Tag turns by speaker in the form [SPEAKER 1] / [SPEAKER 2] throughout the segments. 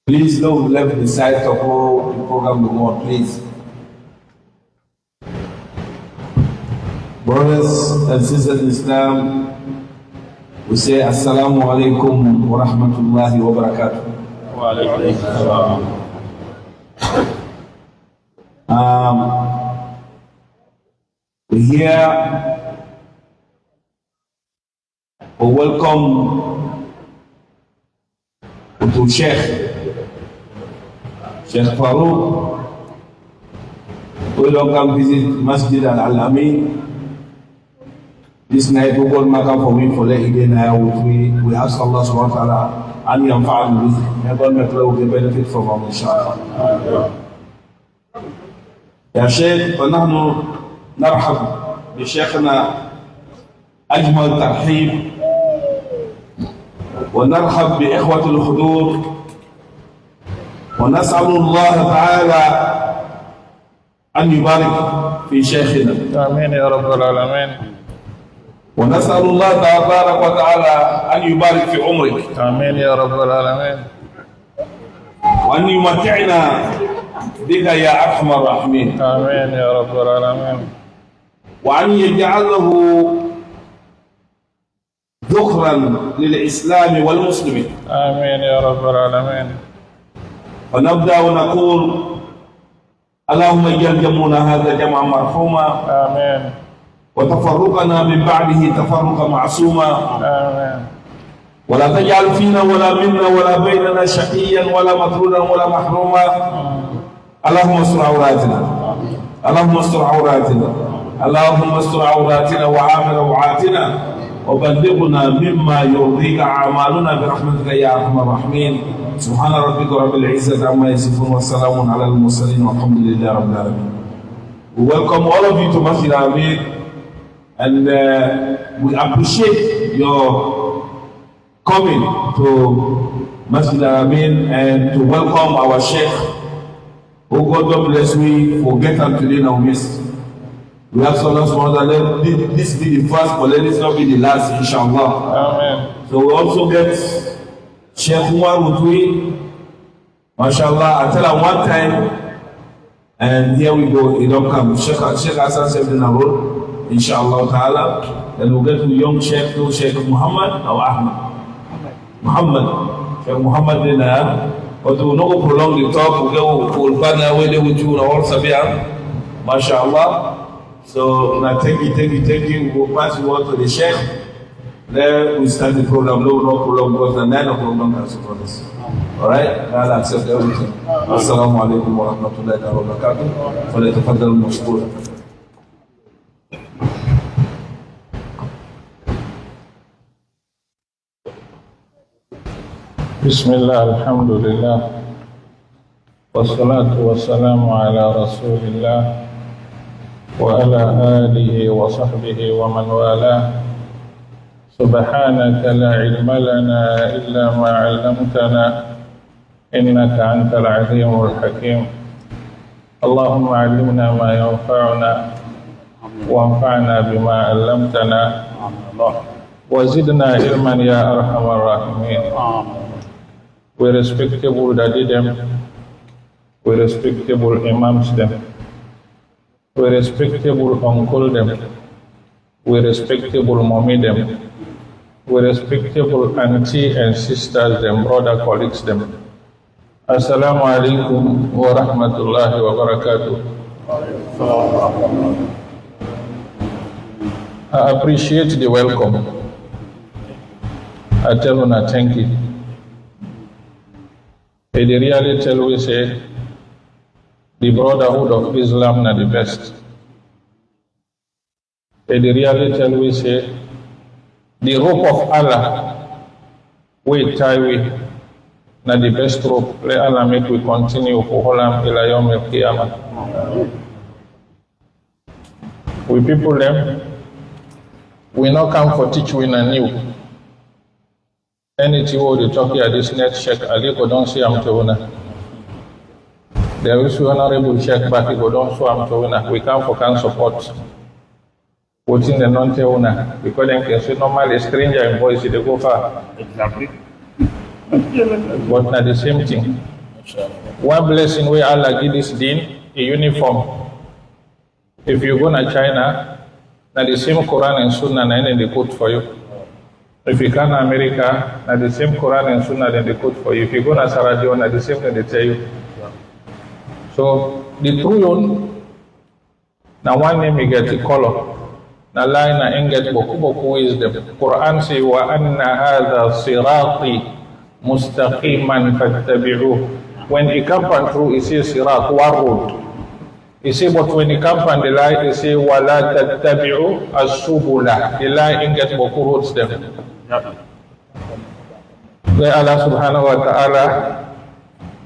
[SPEAKER 1] Please don't left the side of all the program the more, please. Brothers and sisters in Islam, we say Assalamu alaikum wa rahmatullahi wa barakatuh.
[SPEAKER 2] Wa alaikum assalam.
[SPEAKER 1] We here we welcome to Sheikh Farouk. We welcome visit Masjid Al-Amin. This night we will make up for me for the again. We ask Allah subhanahu wa ta'ala and yanfa'al with it. May God make us benefit from our inshallah. يا شيخ ونحن نرحب بشيخنا أجمل ترحيب ونرحب بإخوة الحضور ونسأل الله تعالى أن يبارك في شيخنا.
[SPEAKER 2] آمين يا رب العالمين.
[SPEAKER 1] ونسأل الله تبارك وتعالى أن يبارك في عمرك.
[SPEAKER 2] آمين يا رب العالمين.
[SPEAKER 1] وأن يمتعنا بك يا أرحم الراحمين.
[SPEAKER 2] آمين يا رب العالمين.
[SPEAKER 1] وأن يجعله ذخرا للإسلام والمسلمين.
[SPEAKER 2] آمين يا رب العالمين.
[SPEAKER 1] ونبدأ ونقول اللهم اجعل جمعنا هذا جمعا مرحوما.
[SPEAKER 2] آمين.
[SPEAKER 1] وتفرقنا من بعده تفرقا معصوما.
[SPEAKER 2] آمين.
[SPEAKER 1] ولا تجعل فينا ولا منا ولا بيننا شقيا ولا مطرودا ولا محروما. اللهم استر عوراتنا. اللهم استر عوراتنا. اللهم استر عوراتنا وعامل روعاتنا وبلغنا مما يرضيك أعمالنا برحمتك يا أرحم الراحمين. سبحان ربك رب العزة عما يصفون وسلام على المرسلين والحمد لله رب العالمين. We welcome all of you to Masjid Al-Amin and we appreciate your coming to Masjid Al-Amin and to welcome our Sheikh. Oh God bless me for getting today in our midst. We ask Allah subhanahu wa ta'ala, let this be the first, but let this not be the last, inshallah.
[SPEAKER 2] Amen.
[SPEAKER 1] So we also get Sheikh Umar Mutui, mashallah. I tell her one time, and here we go, he don't come. Sheikh Hassan said in our road, inshallah ta'ala. Then we'll get to young Sheikh, to Sheikh Muhammad or Ahmad. Muhammad. Sheikh Muhammad in there. But we will not prolong the talk, we'll partner with you, all Sabian, mashallah. So now thank you. We'll pass you on to the Sheikh. Then we start the program. No program because the 9 o'clock program has for us. Alright? I'll accept everything. Assalamu alaikum wa rahmatullahi wa barakatuh. فليتفضل مشكورا.
[SPEAKER 2] بسم الله الحمد لله والصلاة والسلام على رسول الله وعلى آله وصحبه ومن والاه. سبحانك لا علم لنا إلا ما علمتنا إنك أنت العليم الحكيم. اللهم علمنا ما ينفعنا وانفعنا بما علمتنا وزدنا علما يا أرحم الراحمين. We respectable daddy them, we respectable imams them, we respectable uncle them, we respectable mommy them, we respectable auntie and sisters them, brother colleagues them. Assalamu alaikum wa rahmatullahi wa barakatuh. I appreciate the welcome. I tell you, thank you. They really tell we say the brotherhood of Islam na the best. They really tell we say the rope of Allah we tie we na the best rope. Let Allah make we continue for Holam ila yawm al-qiyamah. We people them, we not come for teach we na new. Anything what they talk here, this next Sheikh Ali go don't see am to una. There is honorable Sheikh Baki go don't show am to una. We come for can support. What's in the non-te una because then can say normally a stranger in voice they go far.
[SPEAKER 3] Exactly.
[SPEAKER 2] But not the same thing. One blessing where Allah give this deen a uniform. If you go to China, now the same Quran and Sunnah and they quote for you. If you come to America, now the same Quran and Sunnah then they quote for you. If you go to Sierra Leone, now the same thing they tell you. So the true one, now one name you get the color. Now line na inget boku is the Quran say wa anna hadha sirati mustaqiman fattabi'uh. When it come through, it says sirat, one road. He say, but when he come on the lie, he say, wala tattabi'u as-subula. The lie in get boku roads them. May Allah subhanahu wa ta'ala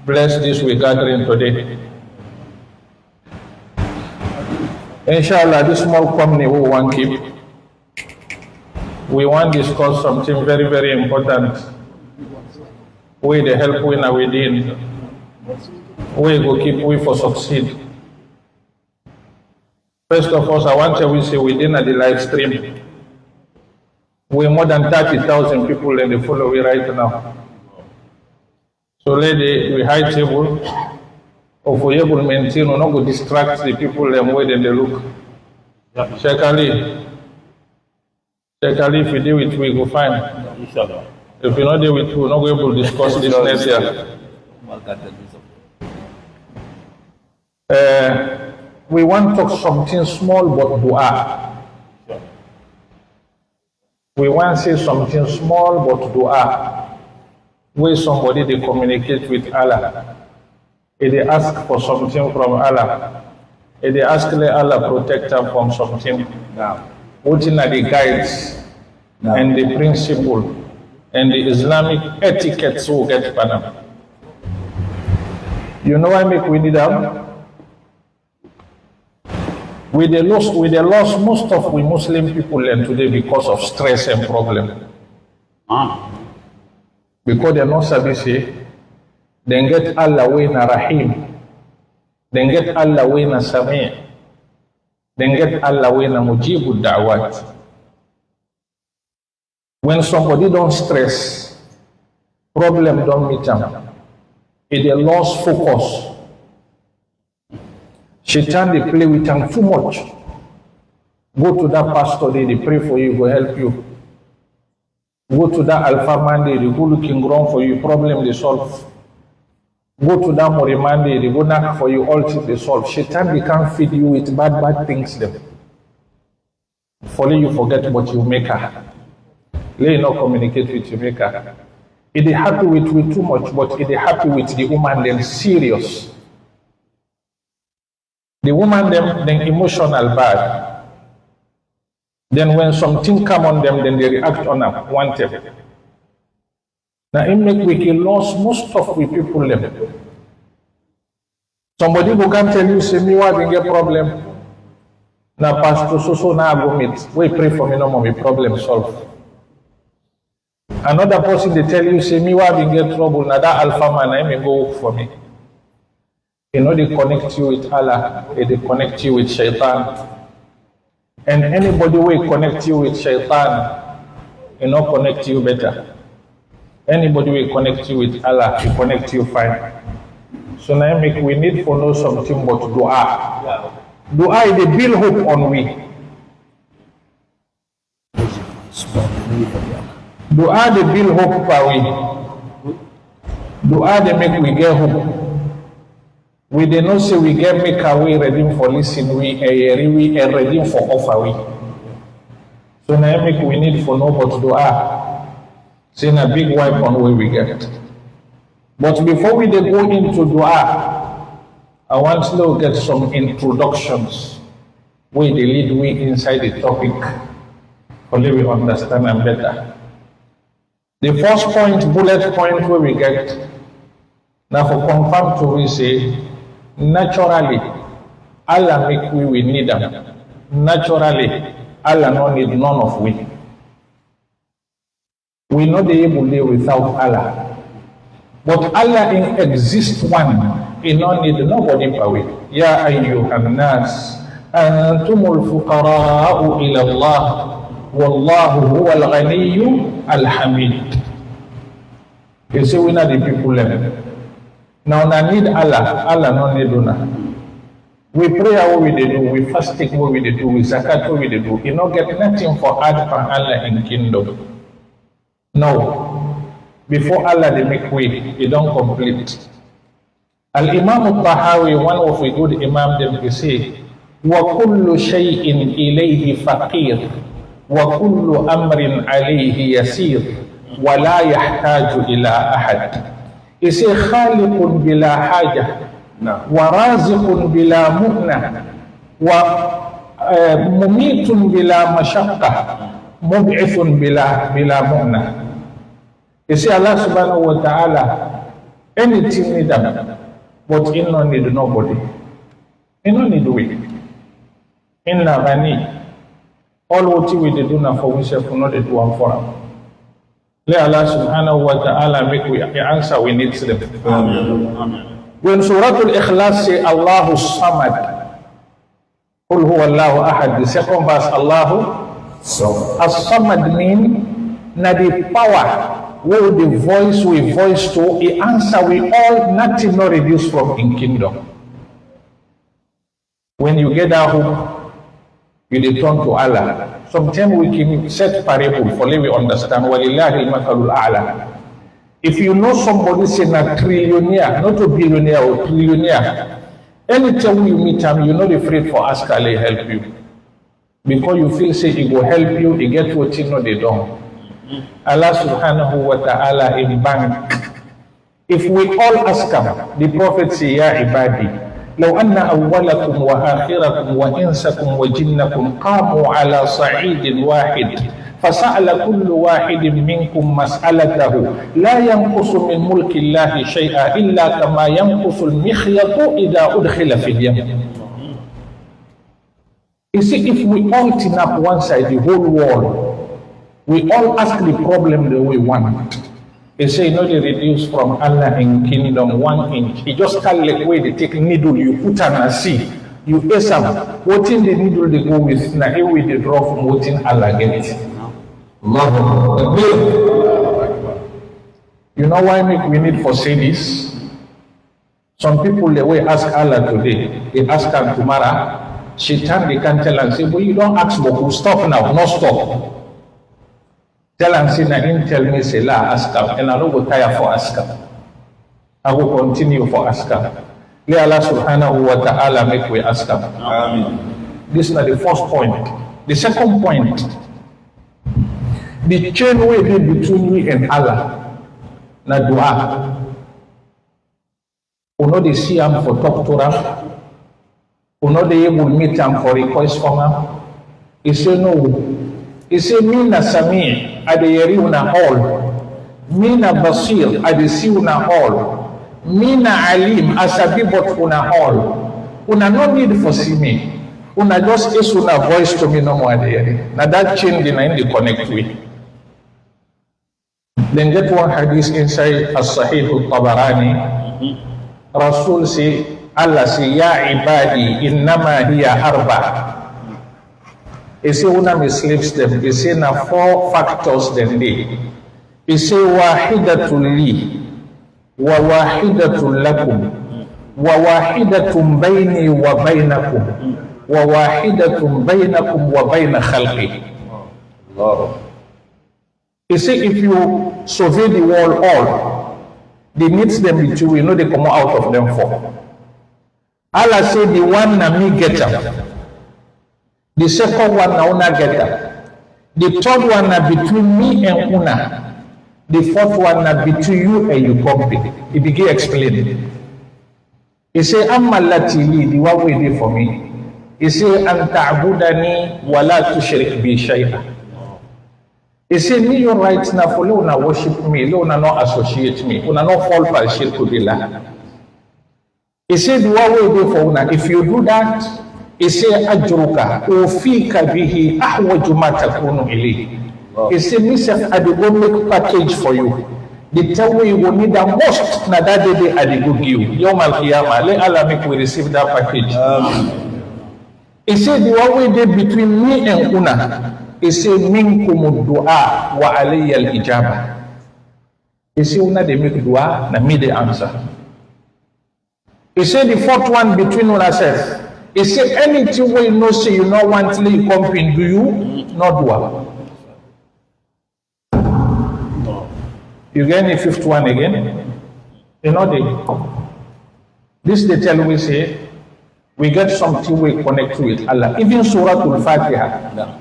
[SPEAKER 2] bless this we gathering today. Inshallah, this small company we want to keep. We want to discuss something very, very important. We the help we now within. We go keep we for succeed. First of all, I want to say within the live stream, we more than 30,000 people in the follow we right now. So lady, we high table, or for able to maintain, or not go distract the people and wait and they look. Secondly, if we deal with we go fine. If we not deal with we not go able to discuss this next year. We want to talk something small but dua. We want to say something small but dua. Where somebody they communicate with Allah. If they ask for something from Allah. If they ask let Allah protect them from something. What are the guides and the principle and the Islamic etiquette so get Panam. You know why make we need them? We lost most of we Muslim people and today because of stress and problem. Because they're not sabisi, then get Allah way na Rahim, then get Allah way na Sami', then get Allah way na Mujibud Da'wat. When somebody don't stress, problem don't meet them. If they lost focus, Shaitan, they play with them too much. Go to that pastor, they pray for you, go help you. Go to that Alpha man, they go looking wrong for you, problem they solve. Go to that Mori man, they go knock for you, all things they solve. Shaitan, they can't feed you with bad things them. Follow you forget what you make her. Let you not communicate with your maker. If they happy with too much, but if they happy with the woman, then serious. The woman them emotional bad. Then when something come on them, then they react on them, wanted. Now it make we lost most of we people them. Somebody who can tell you, say me what get problem. Now pastor so now go meet. We pray for me no more, my problem solved. Another person they tell you, say me what get trouble, now that alpha man I may go work for me. You know, they connect you with Allah, they connect you with Shaitan. And anybody will connect you with Shaitan, you know, connect you better. Anybody will connect you with Allah, he connect you fine. So now we need to know something but dua. Dua is the build hope on we. Dua the build hope for we. Dua they make we get hope. We did not say we get make our way ready for listen, we are ready for offer we. So now make we need for no but dua. Saying a big wipe on where we get. But before we go into dua, I want to get some introductions where they lead we inside the topic. Only we understand them better. The first point, bullet point where we get, now for confirm to we say, naturally, Allah make we need them. Naturally, Allah no need none of we. We know the able to live without Allah. But Allah in exist one, He no need nobody for we. Ya ayyuhan nas, antumul fuqara'u ila Allah, wallahu huwal ghaniyyu al-hamid. You say we not the people level. Now I need Allah, Allah no need una. We pray what we dey do, we fasting what we dey do, we zakat what we dey do. You no get nothing for add for Allah in kingdom. No. Before Allah they make way, you don't complete. Al-Imam al-Tahawi, one of the good Imam, them he say, وَكُلُّ شَيْءٍ إِلَيْهِ فَقِيرٌ وَكُلُّ أَمْرٍ عَلَيْهِ يَسِيرٌ وَلَا يَحْتَاجُ إِلَى أَحَدٍ. He say, خَالِقٌ بِلَا حَاجَةٍ وَرَازِقٌ بِلَا مُؤْنَةٍ وَمُمِيتٌ بِلَا مَشَقَّةٍ مُبْعِثٌ بِلَا مُؤْنَةٍ. He say, Allah subhanahu wa ta'ala, anything need them, but he no need nobody. He no need we. Inna ghani. All what we do now for we self, not do one for him. Let Allah subhanahu wa ta'ala make we answer we need them. Amen. When Surah Al-Ikhlas say Allahu Samad, Qul huwa Allahu Ahad, the second verse Allahu As-Samad mean na the power where the voice we voice to, the answer we all, nothing not reduced from in kingdom. When you get that hook, you return to Allah. Sometimes we can set parable for let we understand. وَلِلَّهِ الْمَثَلُ الْأَعْلَى. If you know somebody saying a trillionaire, not a billionaire or trillionaire, anytime you meet him, you're not afraid for ask Allah help you. Because you feel say he will help you, he get what you know they don't. Allah subhanahu wa ta'ala in bank. If we all ask him, the Prophet say, Ya ibadi, لو أن أولكم وآخركم وإنسكم وجنكم قاموا على صعيد واحد فسأل كل واحد منكم مسألته لا ينقص من ملك الله شيئا إلا كما ينقص المخيط إذا أدخل في اليم. You see, if we all turn up one side, the whole world, we all ask the problem the way we want. They say, no, they reduce from Allah in kingdom 1 inch. He just can't like way they take needle, you put on a see. You ask them, what in the needle they go with, now here we they draw from what in Allah get. You know why we need for say this? Some people the way ask Allah today, they ask them tomorrow, Shaitan they can tell and say, well, you don't ask Boku, stop now, no stop. Tell and say, na him tell me, say, la, ask him. And I don't go tire for ask him. I will continue for ask him. Let Allah subhanahu wa ta'ala make we ask him. Amen. This is the first point. The second point, the chain way between me and Allah, na dua. You know they see him for talk to him. You know they able meet him for request from him. He say no. He say, Mina Sami, adeyeri una all. Mina Basir, adesi una all. Mina Alim, asabi but una all. Una no need for see me. Una just is una voice to me no more adeyeri. Now that chain the nine they connect with. Then get one hadith inside As-Sahih al-Tabarani. Rasul say, Allah say, Ya ibadi, innama hiya arba. He say una misleads them. He say na 4 factors then they. He say wahidatun li wa wahidatun lakum wa wahidatun bayni wa baynakum wa wahidatun baynakum wa bayna khalqi. He say if you survey the world all, the needs them with you know they come out of them 4. Allah say the one na me get up. The second one na una get up. The third one na between me and una. The fourth one na between you and your company. He began explaining. He say, Amma lati li, the one way there for me. He say, An ta'budani wa la tushrik bi shay'a. He say, me your rights na for una worship me, una not associate me, una not fall for shirku billah. He say, the one way there for una. If you do that, he say ajruka ufika bihi ahwaju ma takunu ilayhi. He say myself I go make package for you. The time you will need the most na that day I go give you. Yawm al-qiyamah, let Allah make we receive that package. He say the one way there between me and una. He say minkum du'a wa alayya al-ijaba. He say una they make dua na me the answer. He said the fourth one between ourselves. He said anything we know say you not want to come in, do you not do it? You get any fifth one again? You know this they tell we say we get something we connect with Allah. Even Surah Al-Fatiha.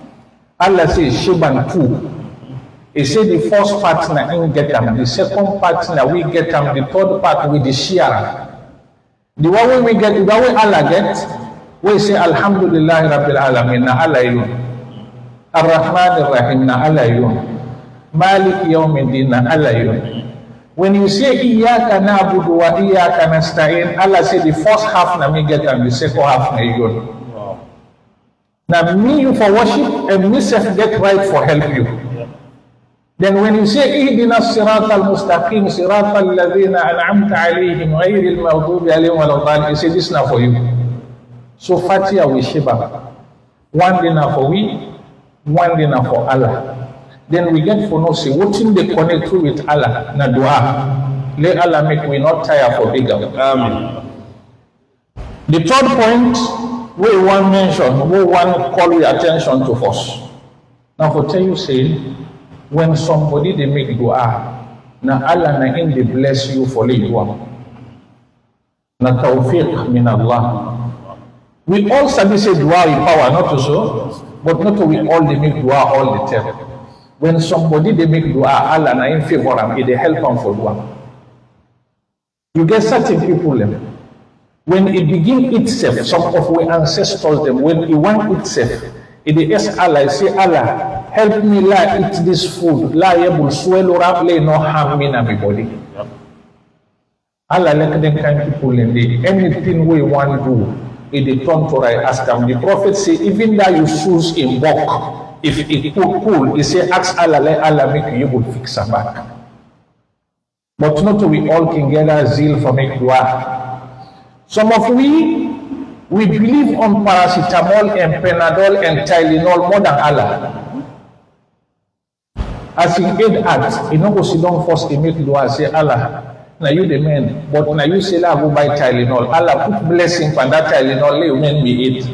[SPEAKER 2] Allah says Shiban 2. He said the first part na in get them, the second part na we get them, the third part with the share. The one we get, the way Allah get, we say Alhamdulillah Rabbil Alamin na Allah yun. Ar-Rahman Ar-Rahim na Allah yun. Malik Yawmiddin na Allah yun. When you say Iyaka na'budu wa Iyaka nasta'in, Allah say the first half na me get and the second half na yun. Now me you for worship and me self get right for help you. Then when you say Ihdina Siratal Mustaqim Siratal Ladhina An'amta Alayhim Ghayril Maghdubi Alayhim Waladdallin, you say this now for you. So Fatiha we Shiba. One day now for we, one day now for Allah. Then we get for no say what in they connect through with Allah na dua. Let Allah make we not tire for bigger. Amen. The third point we want mention, we want call your attention to first. Now for tell you say when somebody they make dua, na Allah na in they bless you for the dua. Na tawfiq min Allah. We all sabi say dua in power, not to so, but not to we all they make dua all the time. When somebody they make dua, Allah na in favor them, they help them for dua. You get certain people them. When it begin itself, some of our ancestors them, when it want itself, it ask Allah, say Allah, help me la eat this food, la yabul swallow up, lay no harm in my body. Allah let them kind people in the anything we want to do, it turn to right ask them. The Prophet say, even that you shoes in bulk, if it cool, he say ask Allah, let Allah make you able to fix them back. But not we all can gather zeal for make dua. Some of we believe on paracetamol and Panadol and Tylenol more than Allah. As in aid act, you know go sit down first and make dua, say Allah, now you the man, but now you say la go buy Tylenol. Allah put blessing on that Tylenol, let you men be it.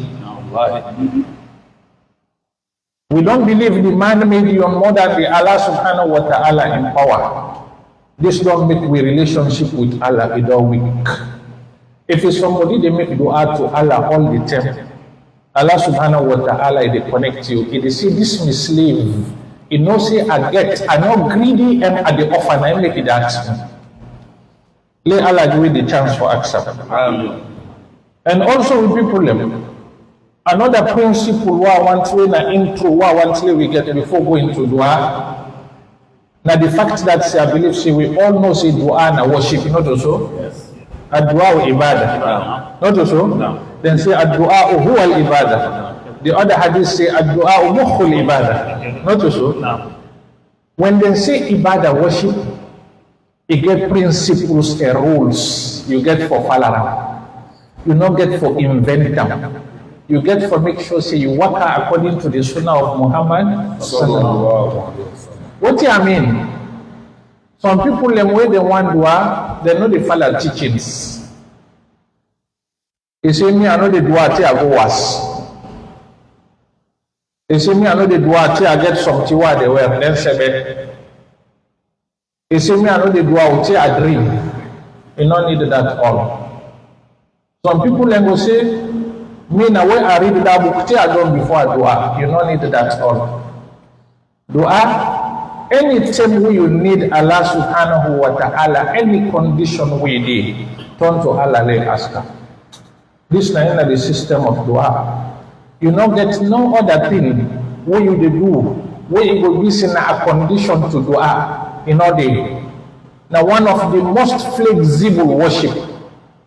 [SPEAKER 2] We don't believe the man made you more than the Allah subhanahu wa ta'ala in power. This don't make we relationship with Allah, it don't weak. If it's somebody they make dua to Allah all the time, Allah subhanahu wa ta'ala they connect you. If they say this me slave, it no say I get, I not greedy and at the offer I make it ask me. Let Allah give you the chance for accept. And also with people them. Another principle we want to na intro we get before going to dua. Now the fact that I believe say we all know say dua na worship, not also. Yes. Ad-du'a ibadah. Not so? No. Then say ad-du'a huwa al-ibadah. The other hadith say ad-du'a mukhul ibadah. Not so? No. When they say ibadah, worship, you get principles and rules. You get for follow. You not get for invent them. You get for make sure say you work according to the sunnah of Muhammad. What do I mean? Some people, the way they want dua, they know they follow teachings. You see me, I know the dua till I go was. You see me, I know the dua till I get some tiwa they wear, then sebe. You see me, I know the dua till I dream. You don't need that all. Some people then go say, me now when I read that book till I done before I dua. You don't need that all. Dua. Anytime you need Allah subhanahu wa ta'ala, any condition we need, turn to Allah, let ask her. This is not the system of dua. You don't get no other thing what you do, where you will be in a condition to dua in all day. Now one of the most flexible worship,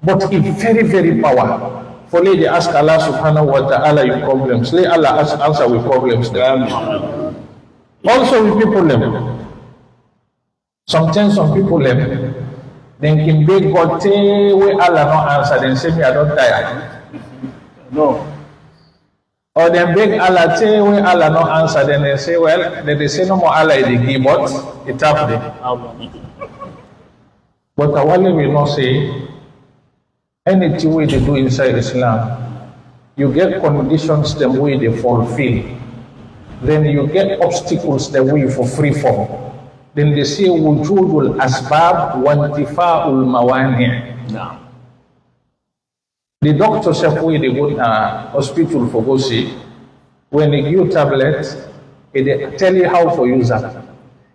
[SPEAKER 2] but it's very, very powerful. For lady ask Allah subhanahu wa ta'ala your problems. Let Allah answer with problems. Also with people sometimes some people then can beg God say where Allah not answer, then say me I don't die. No. Or then beg Allah say where Allah not answer, then they say well then they say no more Allah they give but it happened. But I will not say anything way they do inside Islam, you get conditions the way they fulfill. Then you get obstacles the way for free fall. Then they say wujudul asbab wa intifa'ul mawani'.
[SPEAKER 1] No.
[SPEAKER 2] The doctor say way they go hospital for go see. When they give you tablets, they tell you how to use that.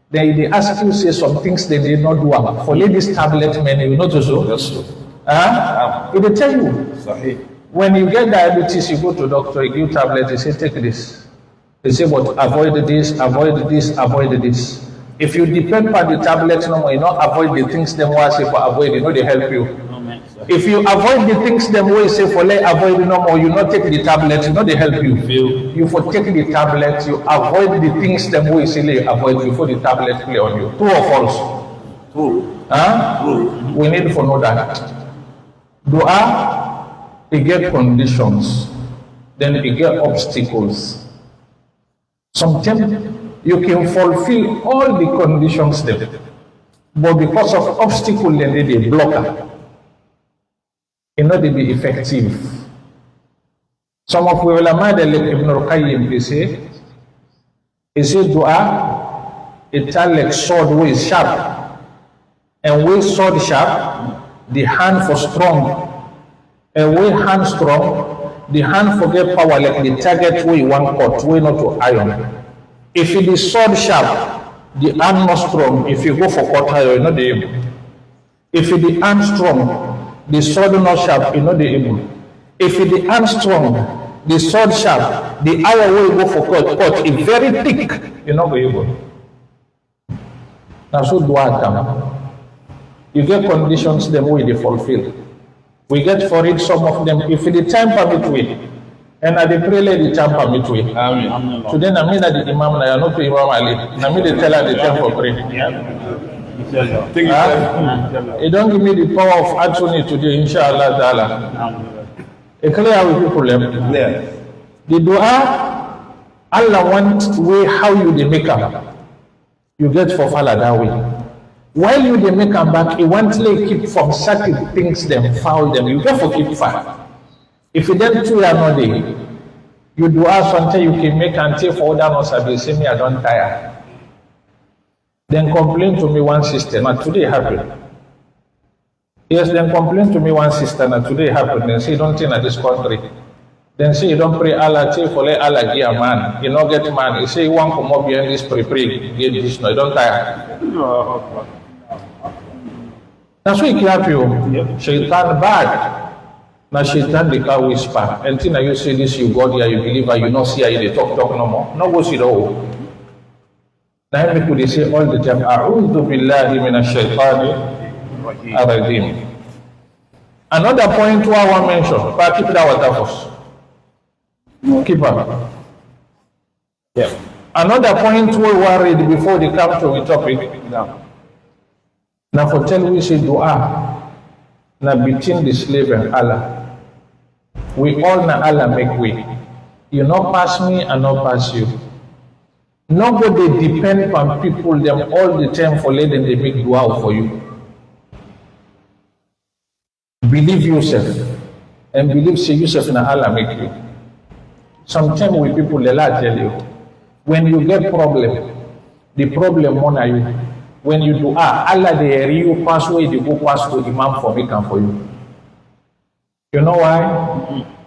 [SPEAKER 2] Then they ask you say some things they did not do. For this tablet menu, you know to so.
[SPEAKER 1] That's true.
[SPEAKER 2] They tell you.
[SPEAKER 1] Sahih.
[SPEAKER 2] When you get diabetes, you go to doctor, he give you tablet, they say take this. They say but avoid this, avoid this, avoid this. If you depend on the tablet no more, you not avoid the things them way say for avoid, you know they help you. If you avoid the things them way say for let avoid no more, you not take the tablet, you know they help you. You for take the tablet, you avoid the things them way say let avoid before the tablet play on you. True or false?
[SPEAKER 1] True.
[SPEAKER 2] True. We need to know that. Dua, it get conditions, then it get obstacles. Sometimes you can fulfill all the conditions there, but because of obstacle, then they block it. You know they be effective. Some of the ulama like Ibn al-Qayyim they say dua, it like sword way sharp, and way sword sharp, the hand for strong, and way hand strong, the hand forget power like the target way one cut, way not to iron. If it is sword sharp, the hand not strong. If you go for cut iron, you know the able. If it is hand strong, the sword not sharp, you know the able. If it is hand strong, the sword sharp, the iron way go for cut is very thick, you know the able. Now so dua come. You get conditions them way they fulfill. We get for it some of them. If the time permit we, and I pray let the time permit we.
[SPEAKER 1] Amen.
[SPEAKER 2] Today na me na the imam na not to Imam Ali. Na me they tell her the time for pray. It don't give me the power of attorney today, inshallah ta'ala. It clear how people them.
[SPEAKER 1] Yeah.
[SPEAKER 2] The dua, Allah want way how you they make up. You get for follow that way. While you they make them back, you want to keep from certain things them, foul them. You get for keep far. If you don't do that no day, you do ask until you can make until for other no sabi say me I don't tire. Then complain to me one sister. Now today happened. Yes, then complain to me one sister. Now today happened. Then say don't think at this country. Then say you don't pray Allah say for let Allah give a man. You not get man. You say you want come up behind this pray get this no. You don't tire. That's why you help you. Shaitan bad. Now shaitan they can whisper. Until you say this, you God here, you believe her, you not see her, they talk no more. No go see the whole. Now people they say all the time, A'udhu billahi minash shaitani ar-rajim. Another point I want to mention, but keep that water first. Keep up. Yeah. Another point we worried before they come to a topic. Now for tell we say dua. Now between the slave and Allah. We all na Allah make way. You not pass me and not pass you. Nobody depend on people them all the time for letting they make dua for you. Believe yourself and believe say yourself na Allah make you. Sometimes we people they lie tell you when you get problem, the problem on you. When you do Allah they you pass way they go pass to Imam for me and for you. You know why?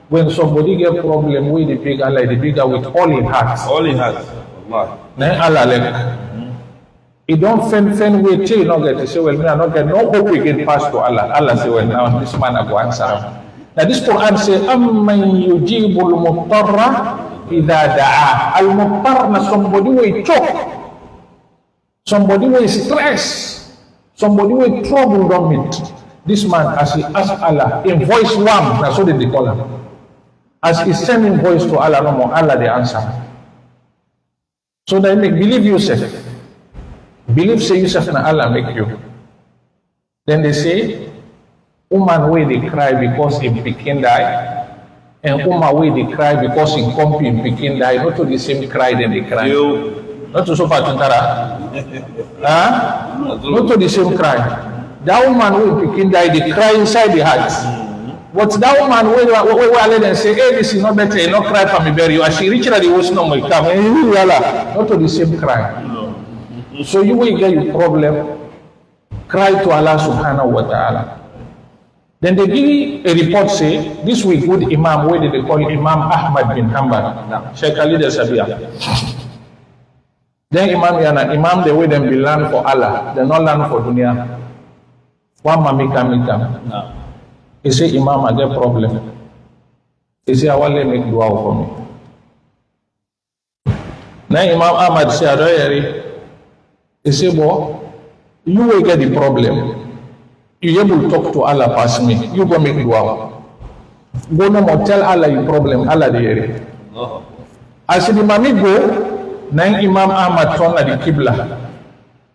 [SPEAKER 2] When somebody get problem with the big Allah, the bigger with all in heart.
[SPEAKER 1] All in heart.
[SPEAKER 2] Then Allah like he don't fend way till you not get to say, well, me I not get no hope we get past to Allah. Allah say, well, now this man I go answer. Now this Quran say, Amman yujibul muttarra idha da'a. Al muttarra somebody will choke. Somebody will stress. Somebody will trouble don't meet. This man, as he asked Allah, in voice one, that's what they call him. As he sending voice to Allah, no more, Allah they answer. So they make believe yourself. Believe say yourself and Allah make you. Then they say, woman way they cry because he Pekin die, and woman way they cry because he comp in Pekin die. Not to the same cry then they cry. Not to so far Tantara. Not to the same cry. That woman who Pekin die, they cry inside the heart. But that woman we let them say, hey, this is not better, you not cry for me bury you. As she reached the ocean, no more come. Not to the same cry. So you will get your problem. Cry to Allah subhanahu wa ta'ala. Then they give a report say, this week good Imam, where did they call Imam Ahmad bin Hanbal, Sheikh Ali the Sabia. Then Imam the way them be learn for Allah, they not learn for dunya. One mami come. He say, Imam, I get problem. He say, I want to make dua for me. Now Imam Ahmad say, he say, boy, you will get the problem. You able to talk to Allah past me. You go make dua. Go no more tell Allah your problem. Allah the area. As the mami go, now Imam Ahmad turn at the Qibla.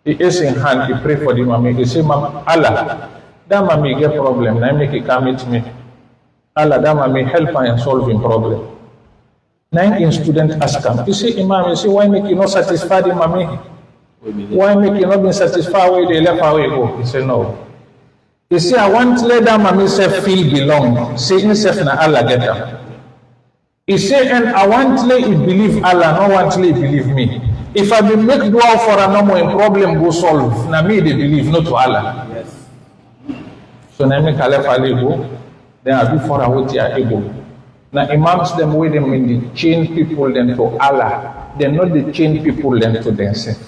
[SPEAKER 2] He is in hand, he pray for the mami. He say, Allah, that mami get problem. Now make it come meet me. Allah, that mami help her in solving problem. Now in student ask him. He say, Imam, he say, why make you not satisfy the mami? Why make you not be satisfied where they left away go? He say, no. He say, I want to let that mami self feel belong. Say himself na Allah get them. He say, and I want to let you believe Allah, not want to let you believe me. If I be make dua for a normal problem go solve, na me they believe, not to Allah. Yes. So now make Allah go, then I do for what they are able. Now imams them with them when they change people then to Allah, they not they change people then to themselves.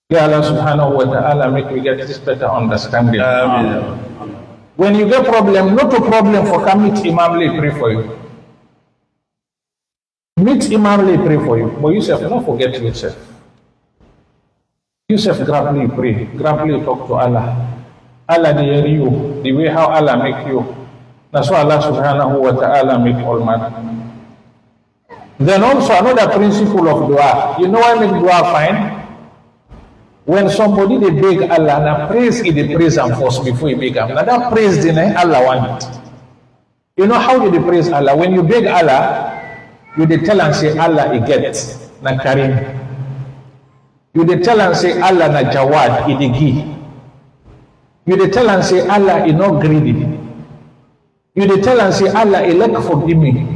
[SPEAKER 2] Yeah, Allah subhanahu wa ta'ala make we get this better understanding. When you get problem, not a problem for come meet Imam Lee pray for you. Meet Imam Lee pray for you, but yourself don't forget yourself. Yourself grably pray, grably talk to Allah. Allah they hear you, the way how Allah make you. That's why Allah subhanahu wa ta'ala make all man. Then also another principle of dua. You know why make dua fine? When somebody they beg Allah, now praise he they praise him first before you beg him. Now that praise then Allah want it. You know how do they praise Allah? When you beg Allah, you they tell and say Allah he get na Karim. You they tell and say Allah na Jawad he dey give. You they tell and say Allah he not greedy. You they tell and say Allah he like forgive me.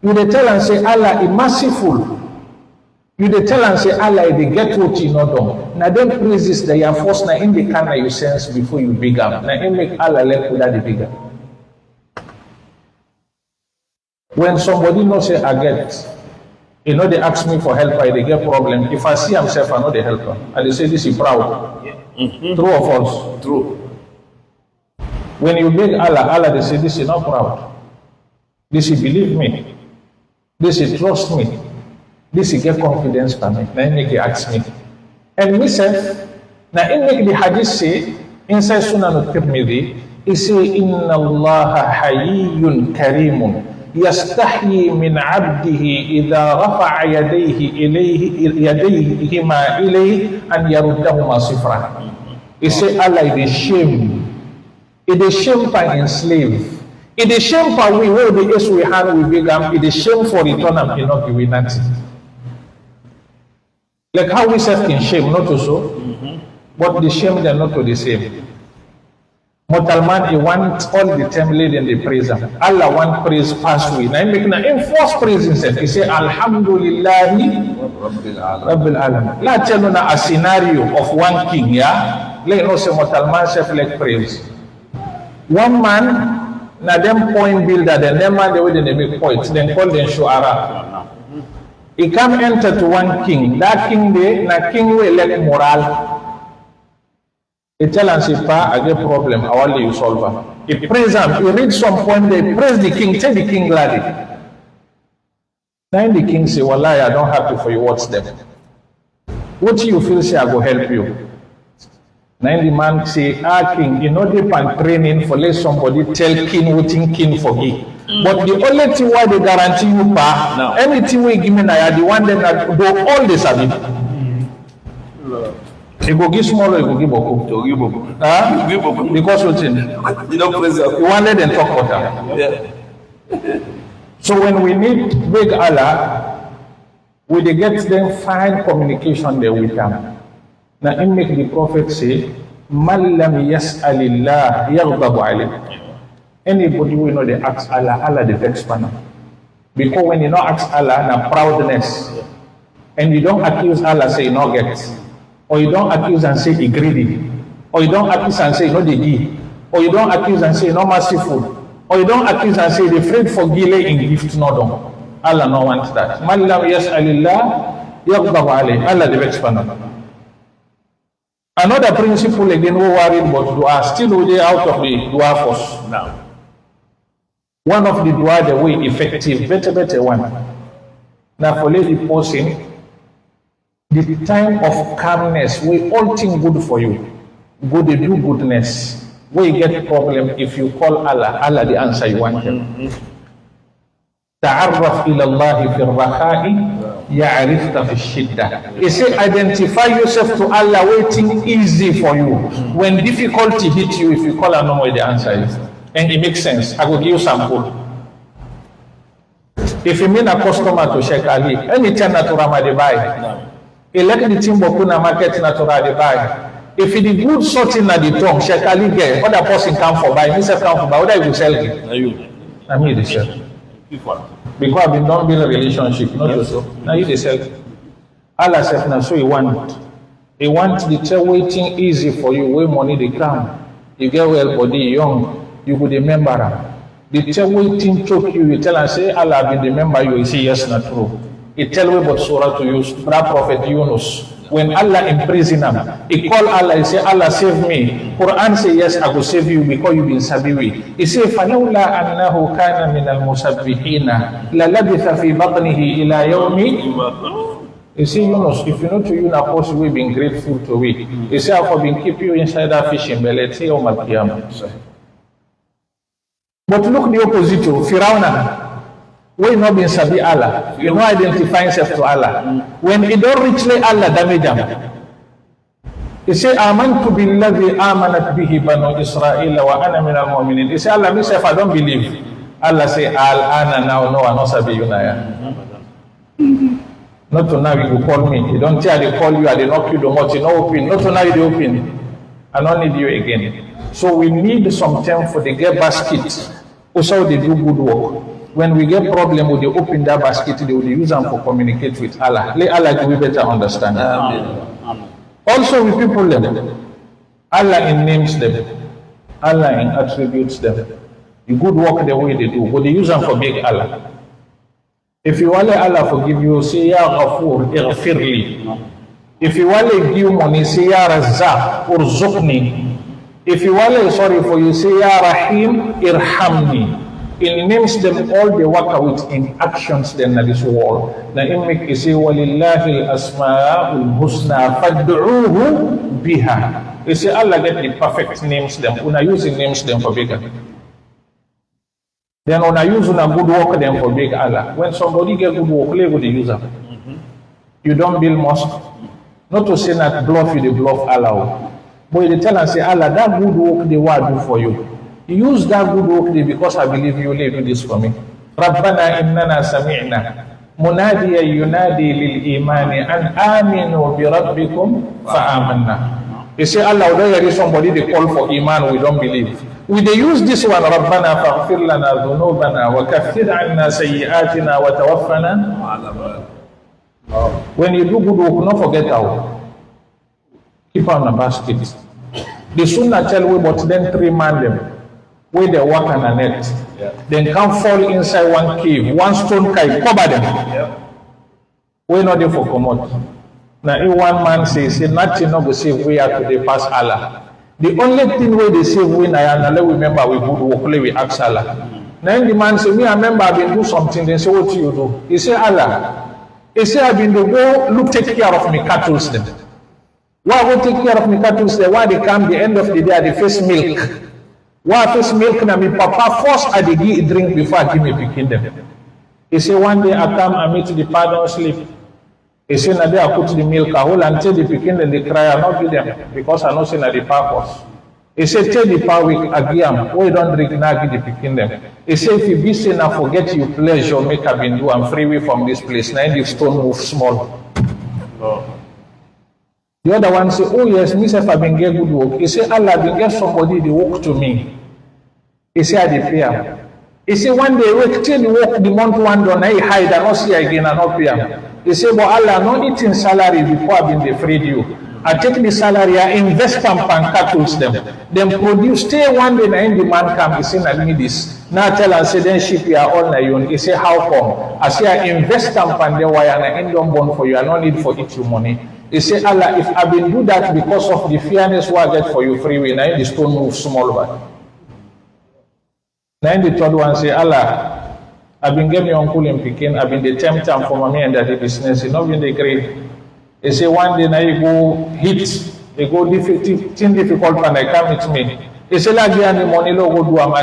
[SPEAKER 2] You they tell and say Allah he merciful. You they tell and say Allah they get what you not done. Now them praises that you are forced now in the kind of you sense before you beg up. Now it make Allah let without the bigger. When somebody not say I get, you know they ask me for help, they get problem. If I see myself, I know they help them. And they say this is proud. True or false? True. When you beg Allah, Allah they say this is not proud. This is believe me. This is trust me. This is get confidence for me. Now make it ask me. And myself, now in make the hadith say, inside Sunan al-Tirmidhi, he say, Inna Allah hayyun karimun, yastahi min abdihi idha rafa'a yadayhima ilayhi an yaruddahuma sifra. He say, Allah is shame. It is shame for enslave. It is shame for we will be as we hand we begam. It is shame for return and not give nothing. Like how we self can shame, not to so, but the shame they're not to the same. Mortal man, he want all the time led in the praise. Allah want praise pass way. Now he make na enforce praise himself. He say, Alhamdulillahi Rabbil Alamin. La tell you na a scenario of one king, yeah? Let you know say mortal man self like praise. One man, na them point builder, then them man they way they make points, then call them shu'ara. He come enter to one king. That king they, na king will let moral. He tell and say, Pa, I get problem. I want you solve it. He praise him. He reach some point, they praise the king. Tell the king gladly. Then the king say, Wallahi, I don't happy for you. What's them? What you feel say I go help you? Then the man say, king, you know they pan training for let somebody tell king what king forgive. But the only thing why they guarantee you, Pa, no. Anything we give me now, the one that do all this of it. You go give small or you go give boku. Because what's in? You don't praise you want let them talk about that. Yeah. So when we need big Allah, we they get them fine communication there with them. Now it make the Prophet say, Man lam yas'alillah yaghdabu alayh. Anybody we know they ask Allah, Allah the vex panel. Because when you not ask Allah, na proudness, and you don't accuse Allah, say you not get, or you don't accuse and say he greedy, or you don't accuse and say you know they give, or you don't accuse and say you not merciful, or you don't accuse and say they afraid for gile in gift not done. Allah no wants that. Man lam yas'alillah yaghdab alayh. Allah the vex panel. Another principle again, we worry about dua, still we out of the dua force now. One of the dua the way effective, better one. Now for lady person, the time of calmness, we all think good for you. Good to do goodness. We get problem if you call Allah, Allah the answer you want him. Ta'arraf ila Allah fi ar-rakha'i ya'rifka fi ash-shiddah. He say identify yourself to Allah waiting easy for you. When difficulty hit you, if you call Allah, no way the answer is. And it makes sense. I will give you some food. If you mean a customer to Sheikh Ali, anytime Naturama they buy. Elect the Timbo Kuna market Natura they buy. If it is good sorting at the tongue, Sheikh Ali get other person come for buy, himself come for buy, what I will sell it? I mean they sell. Because I've been done build a relationship, not so. Now you they sell. Allah said now so you want. He wants the tell waiting easy for you, where money they come. You get well body young, you could remember them. The tell waiting choke you tell and say Allah been remember you, you say yes not true. He tell we about surah to use, Prophet Yunus. When Allah imprisoned him, he call Allah, he say, Allah save me. Quran say, yes, I will save you because you been sabiwi. He say, فَلَوْلَا أَنَّهُ كَانَ مِنَ الْمُسَبِّحِينَ لَلَبِثَ فِي بَطْنِهِ إِلَى يَوْمِ. You see, Yunus, if you know to you, of course, we've been grateful to we. He say, I've been keep you inside that fishing belly, say, but look the opposite to Firauna. We not been sabi Allah. You know identify himself to Allah. When he don't richly Allah damage him. He say, Amantu billadhi amanat bihi banu Israel wa ana min al-mu'minin. He say, Allah myself, I don't believe. Allah say, Al-ana now, no, I not sabi you now. Not to now you call me. You don't tell they call you, I they knock you the much, you know open. Not to now you open. I don't need you again. So we need some time for the get basket. Also they do good work. When we get problem, we open that basket, they will use them for communicate with Allah. Let Allah give you better understanding. Amen. Also with people them, Allah in names them, Allah in attributes them. The good work the way they do, but they use them for big Allah. If you want Allah forgive you, say Ya Ghafur, Ighfirli. If you want to give money, say Ya Razzaq, Urzuqni. If you want sorry for you, say Ya Rahim, Irhamni. It names them all the work with in actions then in this world. Now it make you say Walillahi al-asma'ul husna fad'uhu biha. You say Allah get the perfect names them. Una using names them for bigger. Then una use una good work them for big Allah. When somebody get good work, they go to use them. You don't build mosque. Not to say that bluff you the bluff Allah. But they tell and say Allah that good work they will do for you. Use that good work because I believe you will do this for me. رَبَّنَا إِنَّنَا سَمِعْنَا مُنَادِيًا يُنَادِي لِلْإِيمَانِ أَنْ آمِنُوا بِرَبِّكُمْ فَآمَنَّا. You say, Allah, there is somebody they call for Iman, we don't believe. We they use this one, رَبَّنَا فَاغْفِرْ لَنَا ذُنُوبَنَا وَكَفِّرْ عَنَّا سَيِّئَاتِنَا وَتَوَفَّنَا. When you do good work, don't forget how. Keep on the basket. The Sunnah tell we, but then 3 man them, where they work on a net. Then come fall inside one cave, one stone cave, cover them. We not there for commode. Now, if one man says, nothing not go save we are today pass Allah. The only thing where they save we now, and let remember we good work, we ask Allah. Then the man say, me I remember I've been do something. They say, what do you do? He say, Allah. He say, I've been to go look take care of me cattle them. Why will take care of my cattle? Why they come the end of the day, they face milk. Why face milk? Na me papa first I dey give drink before I give me picking them. He say one day I come and meet the pardon sleep. He say na day I put the milk, I hold until the picking them they cry, I not give them because I know say na the purpose. He say tell the power week I give them, we don't drink now give the picking them. He say if you be say na forget you pleasure make I been do, I'm free away from this place. Now the stone move small. The other one say, oh yes, myself I've been get good work. He say, Allah, been get somebody they work to me. He say I dey pay am. He say one day wait till the work the month one done, I hide, I not see again, I not pay am. He say, but Allah, no eating salary before I been defraid you. I take the salary, I invest am and cattles them. Then produce, stay one day, na the man come, he say, na me this. Now tell her, say, then ship you all na you. He say, how come? I say, I invest am and the wire, and I end up born for you, I no need for eat your money. He say, Allah, if I been do that because of the fairness what I get for you free will, now the stone move small back. Now the third one say, Allah, I've been getting uncle in Pekin, I've been the tempt time for mommy and daddy business, you know, been the great. He say one day now you go hit, you go difficult and I come with me. He say, like, give me money, go do am.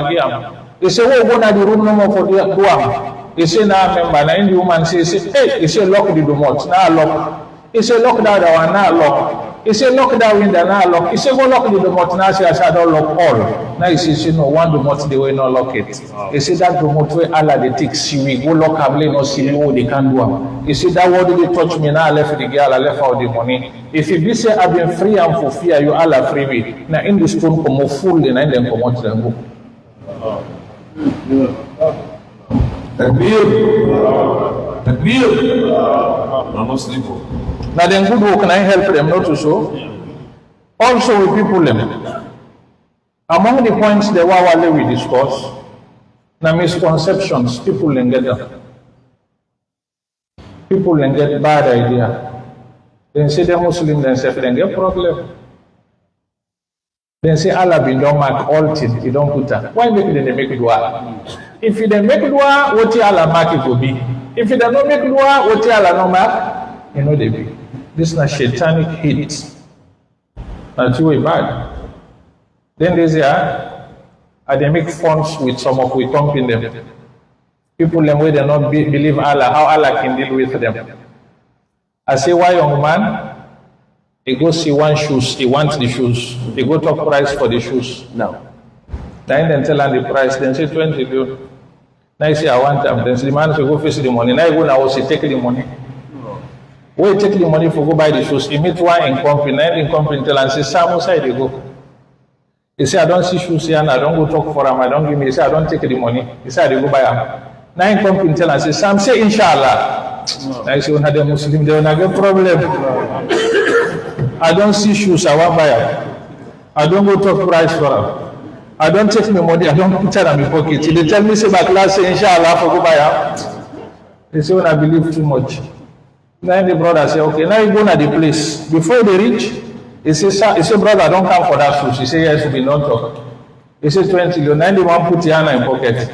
[SPEAKER 2] He say, oh, go na the room no more for do am. He say, now remember, now the woman say, hey, he say, lock the remote, now lock. He say, lock that one, now lock. He say, lock that window, now lock. He say, go lock the remote, now say, I don't lock all. Now he say, no, one remote, they will not lock it. He say, that remote where Allah, they take see, go lock a blade, no see, oh, they can't do it. He say, that word they touch me, now I left the girl, I left out the money. If you be say, I've been free and for fear, you Allah free me. Now in the stone, come full, then I then come out to them go.
[SPEAKER 1] Takbir. No Muslim.
[SPEAKER 2] Now then good work, can I help them not to show? Also with people them. Among the points that we discuss, now misconceptions, people then get them. People then get bad idea. Then say they're Muslim, then say they get problem. Then say Allah bin don't mark all things, you don't put that. Why make them make dua? If you then make dua, what Allah mark it will be. If you don't make dua, what Allah no mark, you know they be. This is not satanic hate. Not too bad. Then there's they make funds with some of we company them. People them where they not believe Allah, how Allah can deal with them. I say, why young man? He go see one shoes, he wants the shoes. He go talk price for the shoes. No. Then tell him the price, then say 20 million. Now he say, I want them. Then the man say, go face the money. Now he go now, say, take the money. Where take the money for go buy the shoes? He meet one in company, then in company tell him, say, Sam, side they go. He say, I don't see shoes here and I don't go talk for him, I don't give me. He say, I don't take the money. He say, I go buy him. Now in company tell him, say, Sam, say, Inshallah. Now he say, when they're Muslim, they will not get problem. I don't see shoes, I won't buy them. I don't go talk price for them. I don't take my money, I don't put it in my pocket. They tell me, say, my class, say, Inshallah, for go buy them. They say, when I believe too much. Then the brother say, okay, now you go to the place. Before they reach, he say, brother, don't come for that shoes. He say, yes, we don't talk. He say, 20 million. Then the one put the hand in pocket.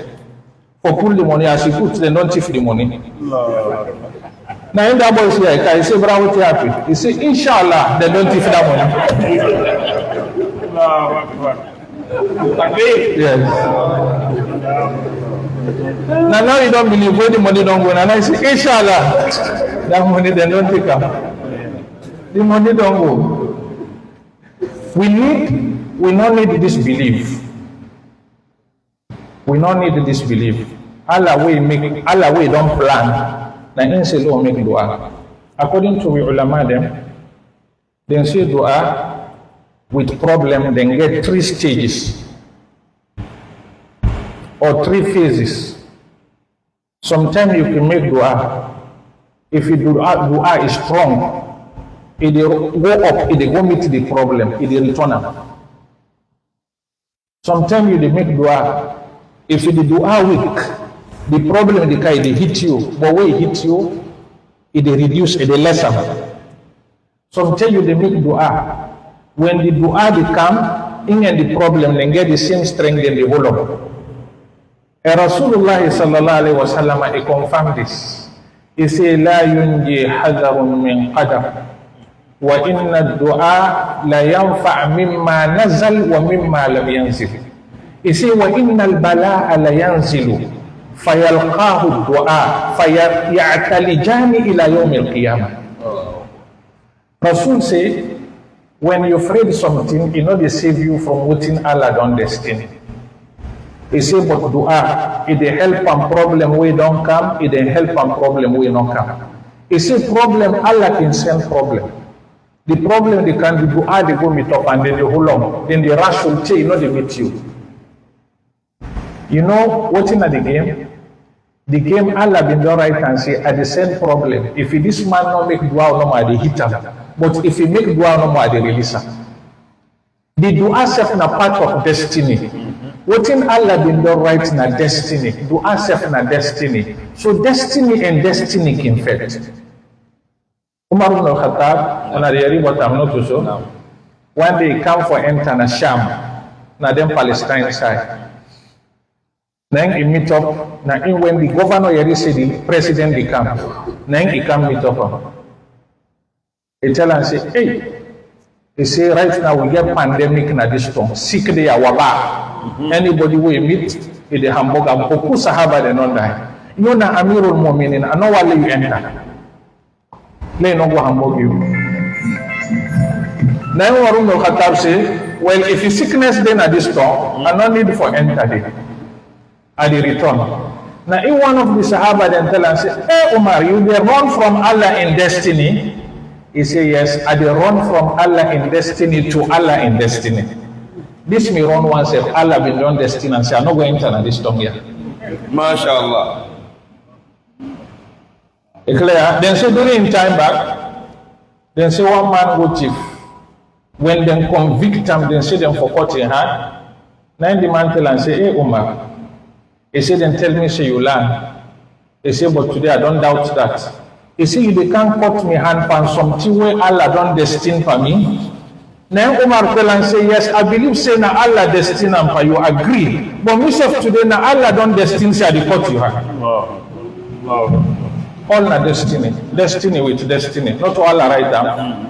[SPEAKER 2] For pull the money, as he put, they don't thief the money. Now in that boy say, he say, brother, what happy? He say, Inshallah, they don't thief that money. Yes. Now you don't believe where the money don't go. Now I say, Inshallah, that money they don't take up. The money don't go. We not need this belief. We don't need this belief. Allah we don't plan. Now in say Lord make dua. According to the ulama them, they say dua with problem, then get 3 stages or 3 phases. Sometimes you can make dua. If your dua is strong, it will go up, it will go meet the problem, it will return up. Sometimes you make dua. If the dua weak, the problem they hit you, but when it hit you, it will reduce, it will lessen. Sometimes you make dua. When the dua they come, in the problem, they get the same strength in the whole of. And Rasulullah sallallahu alaihi wasallam he confirmed this. He said, "La yunji hadarun min qadar, wa inna ad-du'a la yanfa' mimma nazal wa mimma lam yanzil." He said, "Wa inna al-bala'a la yanzilu, fayalqahu ad-du'a, fayatalijani ila yawm al-qiyamah." Rasul said, when you afraid something, you know they save you from what in Allah don't destiny. He said, but dua, it they help and problem we don't come, it they help and problem we don't come. He said, problem, Allah can send problem. The problem they can do dua, they go meet up and then they hold on. Then the rush will tell you, know they meet you. You know what in the game? The game Allah been done right and say at the same problem. If this man not make dua no more, they hit him. But if he make dua no more, they release him. The dua self na part of destiny. What in Allah been done right na destiny. Dua self na destiny. So destiny and destiny can fit. Umar ibn al-Khattab, on a real what I'm not so. One day he come for enter na Sham, na them Palestine side. Then he meet up, na in when the governor yeri say the president they come, then he come meet up. He tell and say, hey, he say right now we get pandemic na this storm, sick day waba. Anybody we meet in the hamburger, boku sahaba they not die. You na Amirul Mu'minin, I know what you enter. They no go hamburg you. Now Umar ibn al-Khattab say, well if the sickness then at this storm, I no need for enter there. At the return. Now, if one of the Sahaba then tell and say, hey Umar, you will run from Allah in destiny. He say, yes, I will run from Allah in destiny to Allah in destiny. This may run one say, Allah been run destiny and say, I'm not going to enter this tongue here.
[SPEAKER 1] MashaAllah.
[SPEAKER 2] Clear? Then say, during time back, then say one man go chief. When them convict him, then say them for cut in hand. Then the man tell and say, hey Umar, he said, then tell me, say you learn. He said, but today I don't doubt that. He said, you can't cut me hand from something where Allah don't destine for me. Now Umar tell and say, yes, I believe say na Allah destine and for you agree. But myself today na Allah don't destine say the cut you have. All na destiny. Destiny with destiny. Not all right down.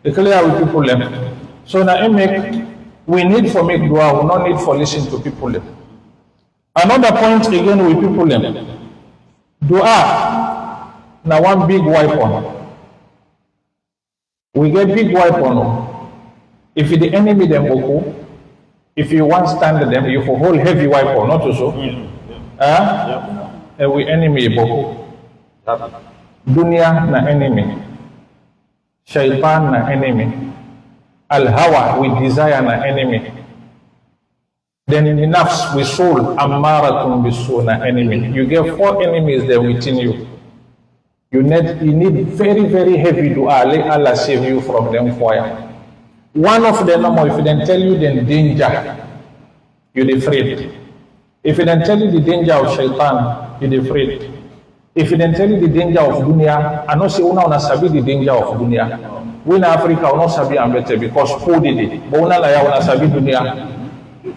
[SPEAKER 2] The clear with people them. So now we need for make dua, we not need for listen to people them. Another point again with people them. Dua now one big weapon. We get big weapon. If the enemy them boko, if you want stand them, you for whole heavy weapon, not so. And we enemy boko. Dunya na enemy. Shaitan na enemy. Al-hawa with desire na enemy. Then in the nafs, with soul, ammaratun bisuna enemy. You get 4 enemies there within you. You need very, very heavy dua. Let Allah save you from them fire. One of them, if they tell you the danger, you're afraid. If they tell you the danger of shaitan, you're afraid. If they tell you the danger of dunya, I know say una sabi the danger of dunya. We in Africa, we not sabi ambete because poor did it. But una sabi dunya.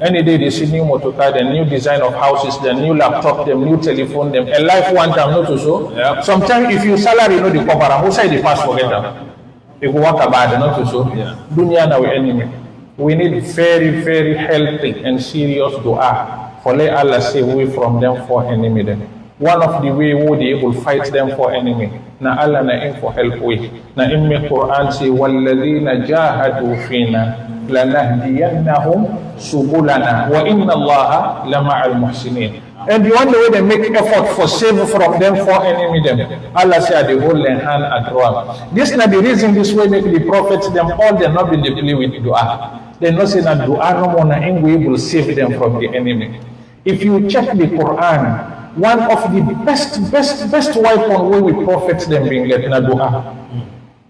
[SPEAKER 2] Any day they see new motor car, the new design of houses, the new laptop, the new telephone, them a life one time not to show. Yep. Sometimes if you salary know the cover, who say the pass forget them. If you walk about not to show. Yeah. Dunya na we enemy. We need very, very healthy and serious dua for let Allah save away from them for enemy them. One of the way wo they will fight them for enemy. Na Allah na in for help we. Na in me Quran say walladhina jahadu fina lanahdiyannahum subulana wa inna Allaha lama'al muhsinin. And the only way they make effort for save from them for enemy them, Allah say they hold their hand at dua. This is not the reason this way make the prophets them all they not be play with dua. They not say that dua no more na we will save them from the enemy. If you check the Quran, one of the best weapon where we prophets them being get na dua.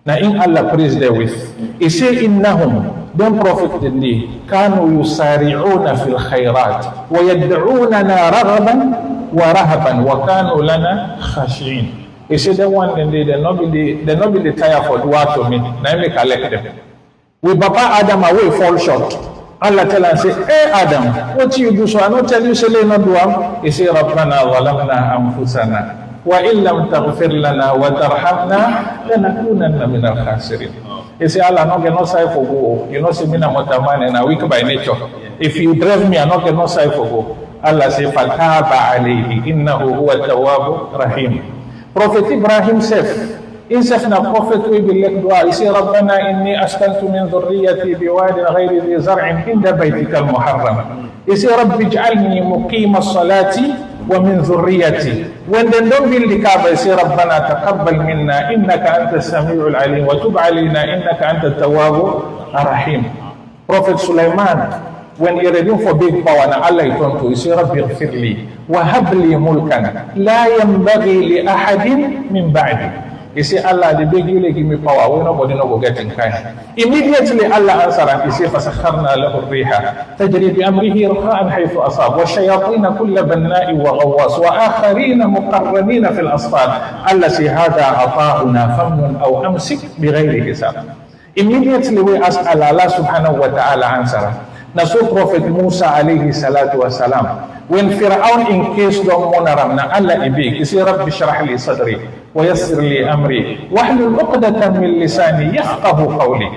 [SPEAKER 2] Now in Allah praise there with. He say innahum them prophet they kanu yusari'una fil khairat wa yad'unana raghaban wa rahaban wa kanu lana khashi'in. He say that one then they not be the tire for dua to me. Now me collect them. We Papa Adam away fall short. Allah tell and say, hey Adam, what you do so I not tell you say no dua. He say Rabbana zalamna anfusana wa illam taghfir lana wa tarhamna lanakunanna minal khasirin. He say Allah no get no side for go. You know say me na motaman and I weak by nature. If you drive me I no get no side for go. Allah say fataba alayhi innahu huwa tawwabur rahim. Prophet Ibrahim said إنسفنا prophet we بلك دعاء يسي ربنا إني أسكنت من ذريتي بواد غير ذي زرع عند بيتك المحرم يسي رب اجعلني مقيم الصلاة ومن ذريتي when they don't build the Kaaba يسي ربنا تقبل منا إنك أنت السميع العليم وتب علينا إنك أنت التواب الرحيم. Prophet Sulaiman when you're ready for big power, na Allah turn to, you say, Rabbi ghfirli, wa habli mulkan, la yanbaghi li ahadin min ba'di. You say, Allah, the big you give me power, we nobody no go get in kind. Immediately Allah answered and he said, فَسَخَّرْنَا لَهُ الرِّيحَ تَجْرِي بِأَمْرِهِ رَخَاءً حَيْثُ أَصَابَ وَالشَّيَاطِينَ كُلَّ بَنَّاءٍ وَغَوَّاصٍ وَآخَرِينَ مُقَرَّنِينَ فِي الْأَصْفَادِ Allah say, هَذَا عَطَاؤُنَا فَمْنُنْ أَوْ أَمْسِكْ بِغَيْرِ حِسَابٍ. Immediately we ask Allah, Allah subhanahu wa ta'ala answer. Na so Prophet Musa alayhi salatu wa salam, when Fir'aun encased on Monaram, na Allah ibig, isi Rabbi shrah li sadri, wa yassir li amri, wahlul uqdatan min lisani, yafqahu qawli,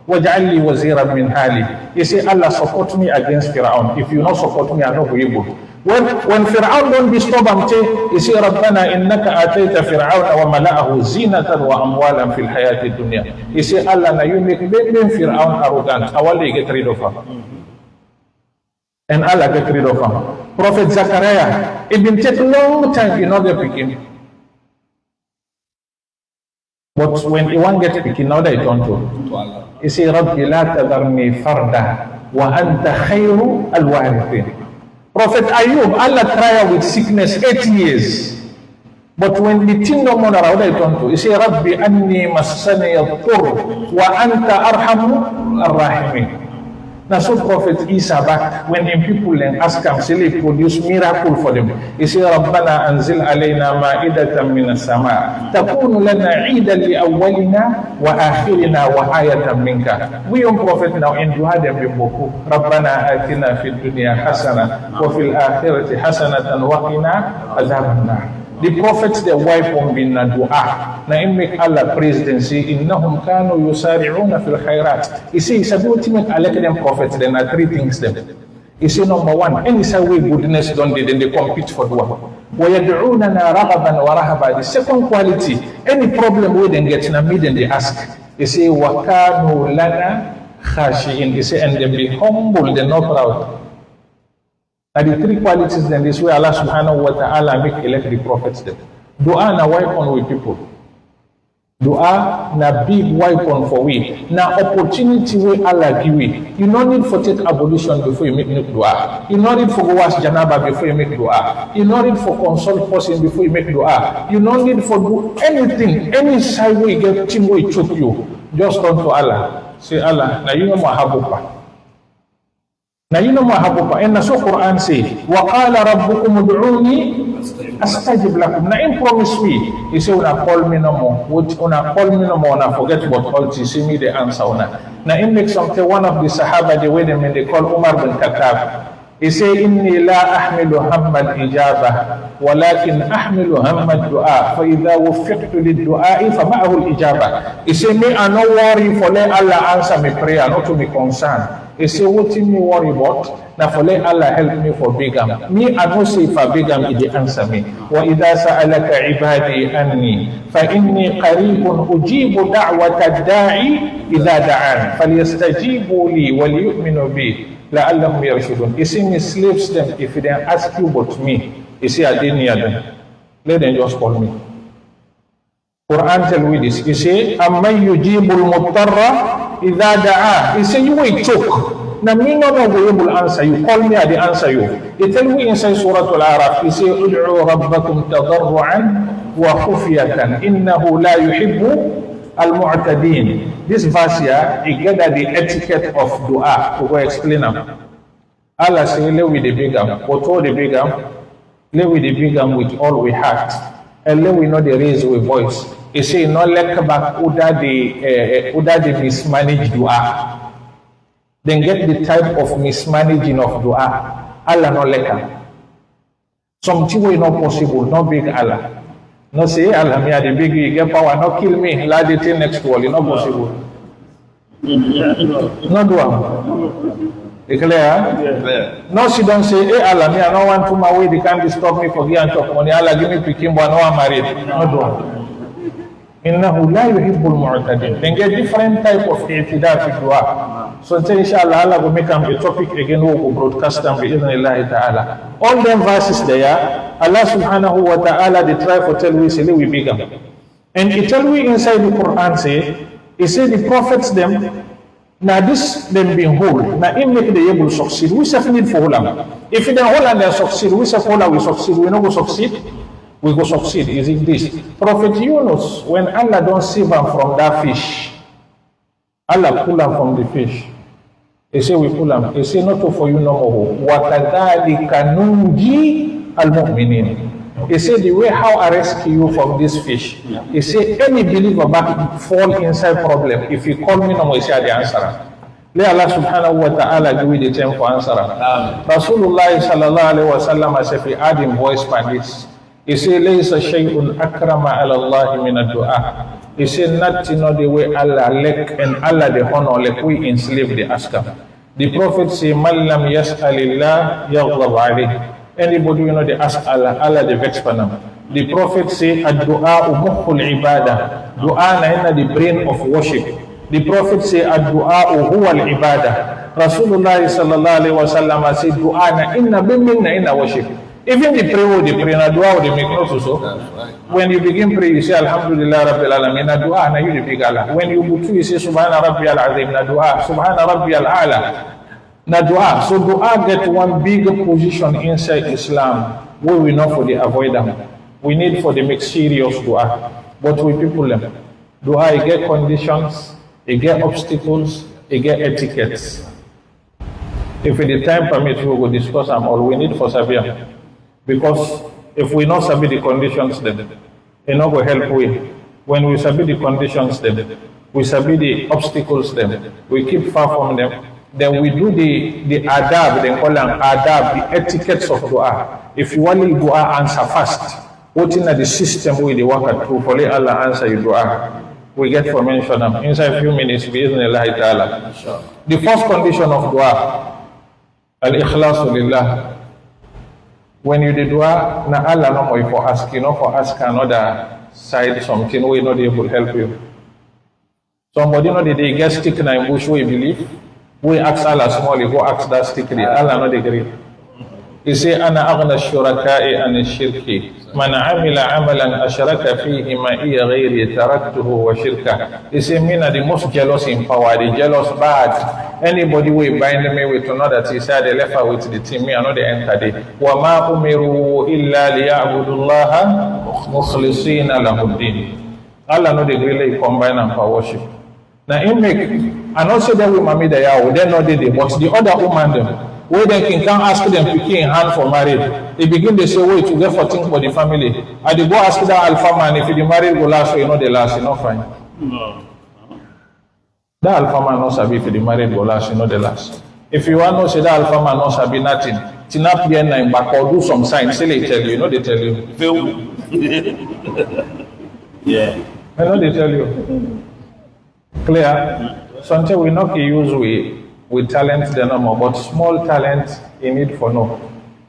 [SPEAKER 2] waj'al li waziran min hali. You say, Allah, support me against Fir'aun. If you not support me, I know who you will. When Fir'aun don't disturb him, you say, Rabbana innaka atayta Fir'aun wa mala'ahu zinatan wa amwalan fil hayati dunya. You say, Allah, now you make Fir'aun arrogant. I want to get rid of him. And Allah get rid of him. Prophet Zachariah, it been take a long time in order to pick him. But when he won't get picked, now they turn to Allah. He say, Rabbi la tadarni farda wa anta khayru al-warithin. Prophet Ayub, Allah tried with sickness 8 years. But when the thing no more around, they turn to, he say, Rabbi anni massani al-tur wa anta arhamu ar-rahimin. Now, so Prophet Isa back, when the people then ask him, say, produce miracle for them. He say, Rabbana anzil alayna ma'idatan min as-sama' takunu lana 'idan li awwalina wa akhirina wa ayatan minka. We on Prophet now in dua them boku. Rabbana atina fid dunya hasana wa fil akhirati hasanatan wa qina adhaban nar. The prophets, their wife on bin na dua. Na in make Allah presidency, innahum kanu yusari'una fil khairat. He say, it's a ultimate elect them prophets, then are 3 things them. He say, number 1, any way goodness done, then they compete for dua. وَيَدْعُونَنَا رَغَبًا وَرَهَبًا. The second quality, any problem we then get na me, then they ask. He say, وَكَانُوا لَنَا خَاشِئِينَ. He say, and they be humble, they're not proud. And the 3 qualities then this way Allah subhanahu wa ta'ala make elect the prophets them. Dua na weapon with people. Dua na big weapon for we. Na opportunity we Allah give we. You no need for take ablution before you make dua. You no need for go wash janaba before you make dua. You no need for consult person before you make dua. You no need for do anything. Any side way get team way choke you. Just turn to Allah. Say, Allah, na you know mahabupa. Now you know what happened, and the Quran say, وَقَالَ رَبُّكُمُ ادْعُونِي أَسْتَجِبْ لَكُمْ. Now in promise me, he say, una call me no more. Una call me no more, una forget about all this, see me the answer. Now in make something, one of the Sahaba, the way they call Umar bin Khattab. He say, إِنِّي لَا أَحْمِلُ هَمَّ الْإِجَابَةِ وَلَكِنْ أَحْمِلُ هَمَّ الدُّعَاءِ فَإِذَا وُفِّقْتُ لِلدُّعَاءِ فَمَعَهُ الْإِجَابَةِ. He say, me, I no worry for let Allah answer me prayer, not to be concerned. He say, what do me worry about? Now for let Allah help me for bigam. Me, I don't say for bigam, He answer me. وَإِذَا سَأَلَكَ عِبَادِي أَنِّي فَإِنِّي قَرِيبٌ أُجِيبُ دَعْوَةَ الدَّاعِ إِذَا دَعَانِ فَلْيَسْتَجِيبُوا لِي وَلْيُؤْمِنُوا بِي لَعَلَّهُمْ يَرْشُدُونَ. He say, me slaves them, if they ask you about me, he say, I didn't hear them. Let them just call me. Quran tell me this. He say, أَمَّنْ يُجِيبُ الْمُضْطَرَّ إِذَا دَعَا. He say, you wait, choke. Now me no go able answer you. Call me, I dey answer you. He tell me inside Surah Al-Araf, he say, ud'u rabbakum tadarru'an wa khufyatan innahu la yuhibbu al-mu'tadin. This verse here, he get at the etiquette of dua. We go explain them. Allah say, let we the bigam. But all the bigam, let we the bigam with all we heart. And let we know the raise with voice. He say, no let back uda the mismanaged dua. Then get the type of mismanaging of dua. Allah no leka. Something way not possible, no big Allah. No say, Allah me the big, you get power, no kill me, la the thing next wall, not possible. No dua. Clear? No, she don't say, hey Allah, me I don't want to my way, they can't disturb me for here and talk money. Allah give me picking, but no I'm married. No dua. Innahu la yuhibbul mu'tadin. Then get different type of i'tidal fi dua. So inshallah Allah will make a topic again we will broadcast them bi'idhnillahi ta'ala. All them verses there, Allah subhanahu wa ta'ala they try for tell we say we bigam. And he tell we inside the Quran say, he say the prophets them,
[SPEAKER 3] Now this them being whole. Now in make the able succeed. We self need for whole. If they whole and they succeed, we self whole we succeed. We not go succeed. We go succeed. Is it this? Prophet Yunus, when Allah don't save him from that fish, Allah pull him from the fish. He say we pull him. He say not for you no more. وَكَذَلِكَ نُنْجِي الْمُؤْمِنِينَ. He said the way how I rescue you from this fish. He said any believer back fall inside problem. If you call me no more, he say the answer. Let Allah subhanahu wa ta'ala give you the time for answer. Rasulullah sallallahu alaihi wasallam said if add in voice by this. He said لَيْسَ شَيْءٌ أَكْرَمَ عَلَى اللَّهِ مِنَ الدُّعَاءِ. He said nothing of the way Allah like and Allah the honor like we enslave the asker. The Prophet say مَنْ لَمْ يَسْأَلِ اللَّهِ يَغْضَبْ عَلَيْهِ. Anybody they ask Allah, Allah the vex for them. The Prophet say, "Ad-du'a mukhul ibadah." Du'a na the brain of worship. The Prophet say, "Ad-du'a huwa al-ibadah." Rasulullah sallallahu alaihi wasallam say, "Du'a na inna worship." Even the prayer, na du'a they make no so. When you begin pray, you say, "Alhamdulillah Rabbil Alamin." Na du'a na you the big Allah. When you go to, you say, "Subhana Rabbiyal Azim." Na du'a, "Subhana Rabbiyal A'la." Na dua. So dua get one big position inside Islam where we know for the avoid them. We need for the make serious dua. But we people them. Dua it get conditions, it get obstacles, it get etiquettes. If the time permits, we will discuss them all. We need for severe. Because if we not sabi the conditions then it not will help we. When we sabi the conditions then we sabi the obstacles then we keep far from them. Then we do the adab, they call them adab, the etiquettes of dua. If you want dua answer fast, what in the system we the work through for let Allah answer your dua. We get for mention them inside a few minutes, bi'idhnillahi ta'ala. The first condition of dua, al-ikhlasu lillah. When you do dua, na Allah no more for ask, you know, for ask another side something we not able to help you. Somebody know they get stick in a bush we believe. We ask Allah small, go ask that stick there. Allah not agree. He say, "Ana aghna shuraka'i an shirki. Man amila amalan ashraka fihi ma'iya ghayri taraktuhu wa shirka." He say, "Me na the most jealous in power, the jealous bad. Anybody will bind me with another, he said, they left her with the team, me another enter there. Wa ma umiru illa liya'budullaha mukhlisina lahuddin." Allah no agree combine and for worship. Now, in make, I not say that we mommy they are, they not did it, but the other woman them, where they can ask them picking hand for marriage. They begin to say, wait, to get for things for the family. And they go ask that alpha man if the marriage will last, so you know they last, you know fine. No. That alpha man not sabi if the marriage will last, you know they last. If you want to say that alpha man not sabi nothing, tinap bien nine back or do some signs, say they tell you, you know they tell you. Yeah. I know they tell you. Clear? Sometimes we not use with talent the number, but small talent in need for no.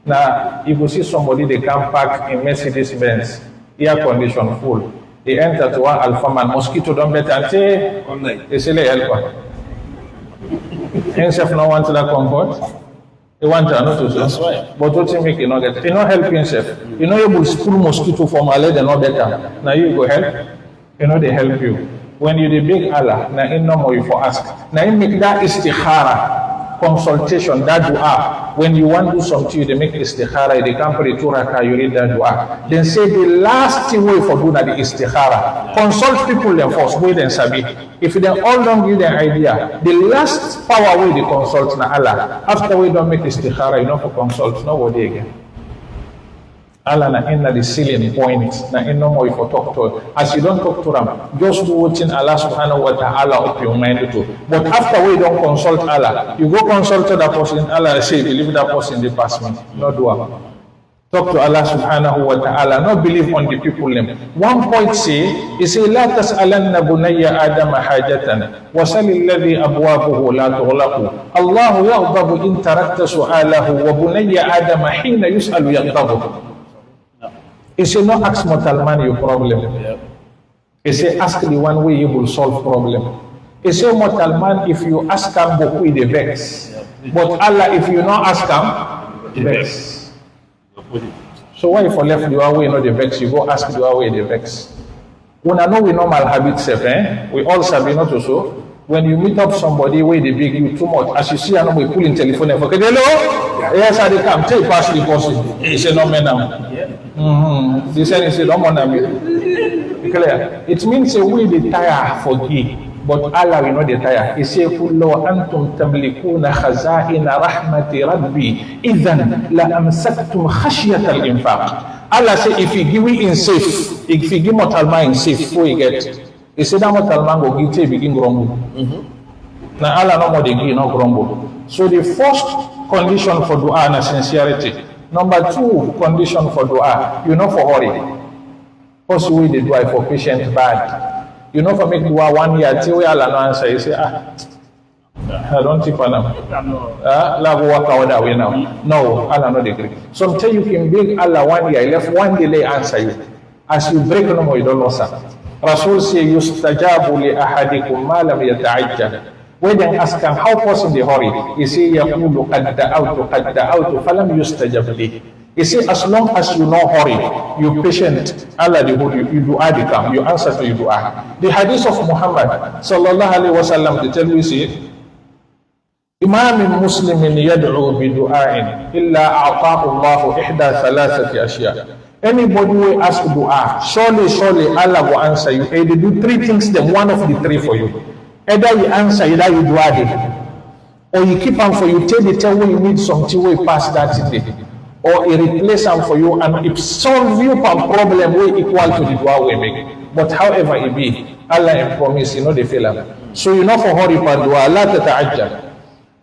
[SPEAKER 3] Now, if you see somebody they can park in Mercedes Benz, air condition full. They enter to one alpha man, mosquito don't better and say, they say they help. Himself no want that comfort. He want to not to that's right. But what you make you not get, you not help himself. You know able to spool mosquito from a leg, they not better. Now you go help. You know they help you. When you the big Allah, na in no more you for ask. Now you make that istikhara, consultation, that dua. When you want to do something, they make istikhara, they come for the 2 rakah, you read that dua. Then say the last way for doing the istikhara. Consult people then first, wait and sabi. If they all don't give them idea, the last power way they consult na Allah. After we don't make istikhara, you know for consult, nobody again. Allah na inna the ceiling point na inna more for talk to. As you don't talk to them, just do what in Allah subhanahu wa ta'ala up your mind to. But after we don't consult Allah, you go consult that person, Allah say believe that person the past me. No dua. Talk to Allah subhanahu wa ta'ala, not believe on the people name. One point say, he say, La tas'alanna bunayya Adama hajatan, wa salil ladhi abwabuhu la tughlaqu. Allahu yaghdabu in tarakta su'alahu, wa bunayya Adama hina yus'alu yaghdabu. He say, no ask mortal man your problem. He say, ask the one way you will solve problem. He say, mortal man, if you ask him, boku the vex. But Allah, if you not ask him, vex. So why if you left the way you know the vex, you go ask the way the vex. When I know we normal habit self, we all sabi not so. When you meet up somebody where they beg you too much, as you see another pulling telephone and forget, hello, yes, I come, take pass the person. He said, no, man, They said, he said, no, man, clear. It means a way they tire forgive, but Allah will not tire. He said, Kullu antum tamlikuna khaza'ina rahmati rabbi, idhan la amsaktum khashyat al-infaq. Allah said, if you give it in safe, if you give mortal mind safe, before you get, he said, that mortal man go give begin grumble. Now Allah no more they give, no grumble. So the first condition for dua is sincerity. Number 2 condition for dua, you know for hurry. First way they dua for patient bad. You know for make dua 1 year till we Allah no answer, you say, I don't think for now. La go work out that way now. No, Allah no agree. Sometimes you can beg Allah 1 year, left 1 delay answer you. As you break no more, you don't lose. Rasul say, yustajabu li ahadikum ma lam yata'ajjal. When they ask him how person they hurry, he say, yaqulu qad da'awtu falam yustajab li. He say, as long as you know hurry, you patient, Allah the hold you dua the come, you answer to your dua. The hadith of Muhammad sallallahu alaihi wasallam, they tell you, say, Imam Muslimin yad'u bi du'ain illa a'ta'u Allahu ihda thalathati ashya. Anybody will ask dua, surely Allah will answer you. They do 3 things, then one of the 3 for you. Either you answer, either you dua it, or you keep on for you, tell the time when you need something way past that day, or he replace them for you and it solve you problem way equal to the dua we make. But however it be, Allah promise, you know they fail them. So you know for hurry for dua, la tata'ajjal.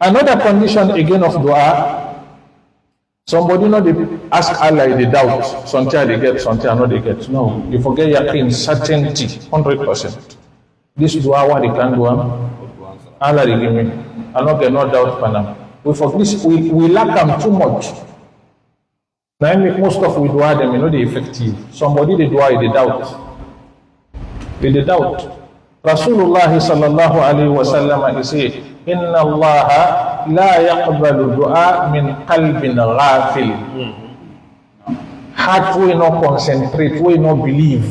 [SPEAKER 3] Another condition again of dua, somebody know they ask Allah, they doubt, sometimes they get, sometimes not they get. No, you forget yaqeen, certainty, 100%. This dua what they can do, Allah they give me. I not get no doubt for them. We forget this, we lack them too much. Now I make most of we dua them, you know they effective. Somebody they dua, they doubt. They doubt. Rasulullah sallallahu alaihi wasallam he say, Inna Allah la yaqbalu du'a min qalbin ghafil. Heart will not concentrate, will not believe.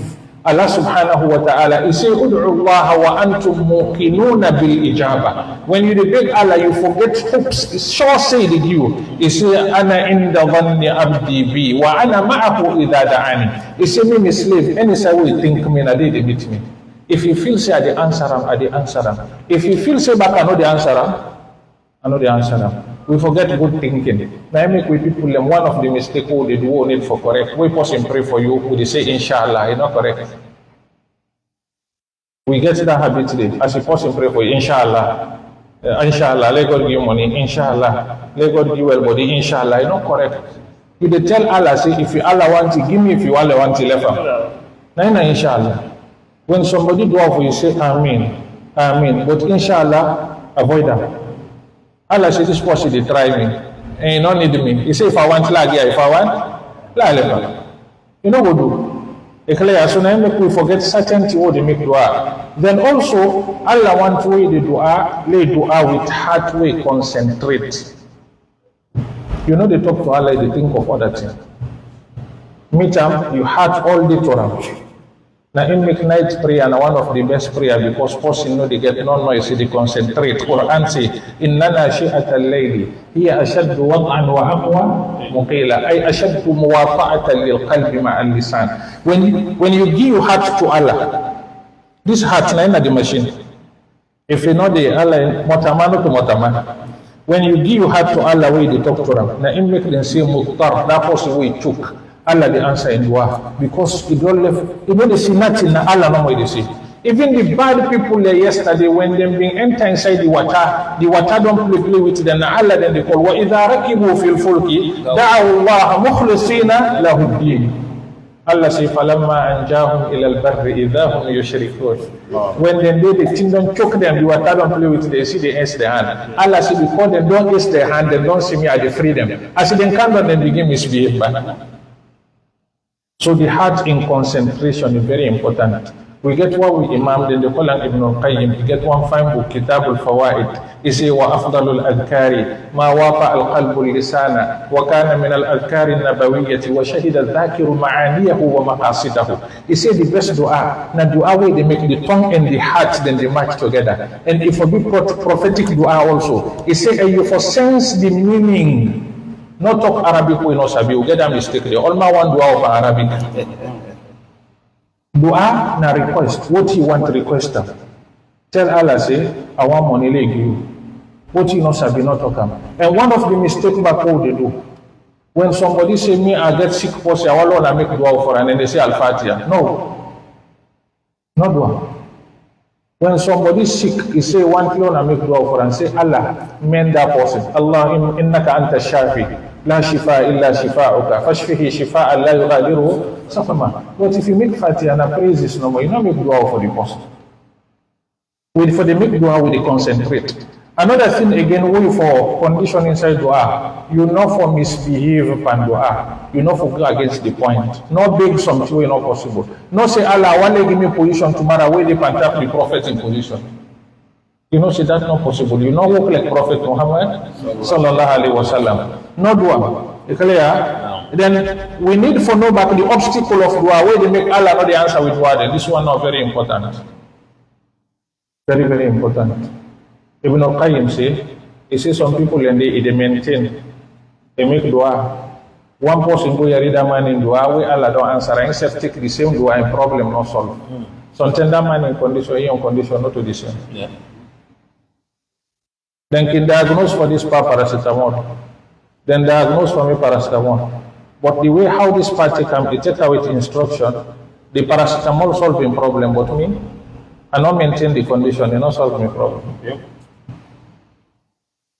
[SPEAKER 3] Allah subhanahu wa ta'ala, he say, Ud'u Allah wa antum muqinuna bil ijaba. When you beg Allah, you forget hopes. Sure say did you. He say, Ana inda dhanni abdi bi wa ana ma'ahu idha da'ani. He say, me slave, any say will think me na they beat me. If you feel say I the answer I the answer. If you feel say back I know the answer, I know the answer. We forget good thinking. Now I make we people them one of the mistake who they do need for correct. We person pray for you, who they say inshallah, it's not correct. We get that habit today. As a person pray for you, inshallah. Inshallah, let God give you money, inshallah. Let God give you well body, inshallah, it's not correct. You they tell Allah, say if you Allah want to give me, if you Allah want to left him. Now inshallah. When somebody do for you, say Amen, Amen. But inshallah, avoid that. Allah says this person they try me. And you don't need me. He say if I want lag here, if I want, lag. You know what do? So now make we forget certainty what they make dua. Then also Allah want to way the dua, lay dua with heart way concentrate. You know they talk to Allah, they think of other things. Meet them, you heart all day to them. Now in make night prayer and one of the best prayer because person know they get no noise, they concentrate. Quran say, Innana shi'at al-layli hiya ashaddu wad'an wa aqwa muqila ay ashaddu muwafa'atan lil qalbi ma'al lisan. When you give your heart to Allah, this heart na in the machine. If you know the Allah motamano to motama. When you give your heart to Allah, way they talk to them. Now in make them say muttar, that person way took. Allah the answer in dua because it don't left, you know they see nothing na Allah no way they see. Even the bad people there yesterday when them being enter inside the water don't play with them. Na Allah then they call wa idha rakibu fil fulki da'u Allah mukhlisina lahu ad-din. Allah say falamma anjahum ila al-barri idahum yushrikun. When them they the thing don't choke them, the water don't play with them, they see they ace their hand. Allah say because they don't ace their hand, they don't see me, I free them. As they come down, then begin misbehave. So the heart in concentration is very important. We get one with Imam, then they call him Ibn al-Qayyim. We get one fine book, Kitab al-Fawaid. He say, وَأَفْضَلُ الْأَذْكَارِ مَا وَاطَأَ الْقَلْبُ اللِّسَانَ وَكَانَ مِنَ الْأَذْكَارِ النَّبَوِيَّةِ وَشَهِدَ الذَّاكِرُ مَعَانِيَهُ وَمَقَاصِدَهُ. He say the best dua, na dua where they make the tongue and the heart, then they match together. And if a big prophetic dua also, he say, and you for sense the meaning. Not talk Arabic, we know sabi, we get a mistake. They all ma want dua of Arabic. Dua na request. What you want to request them? Tell Allah, say, I want money like you. What you know sabi, not talk am. And one of the mistakes back how they do. When somebody say me, I get sick person, I want to make dua for, and then they say Al-Fatiha. No. Not dua. When somebody is sick, he say one kilo and make dua for and say Allah, mend that person. Allah innaka anta shafi, la shifa illa shifa'uka, fashfihi shifa'an la yughadiruhu saqama. But if you make Fatiha and praise this no more, you don't make dua for the person. For the make dua with the concentrate. Another thing again, we for condition inside dua, you know for misbehave upon dua, you know for go against the point. Not beg something way not possible. Not say Allah, one day give me position tomorrow, where they can tap the prophet in position. You know, say that's not possible. You know work like Prophet Muhammad sallallahu alaihi wasallam. No dua. Clear? Then we need for know back the obstacle of dua, where they make Allah not the answer with dua. This one not very important. Very, very important. Ibn al-Qayyim say, he says some people and they maintain, they make dua. One person go read a man in dua, where Allah don't answer, except take the same dua and problem not solve. Sometimes that man in condition, he on condition not to the same. Yeah. Then can diagnose for this paracetamol. Then diagnose for me paracetamol. But the way how this party come, it take away the instruction, the paracetamol solving problem, but me, I not maintain the condition, it not solve my problem. Yep.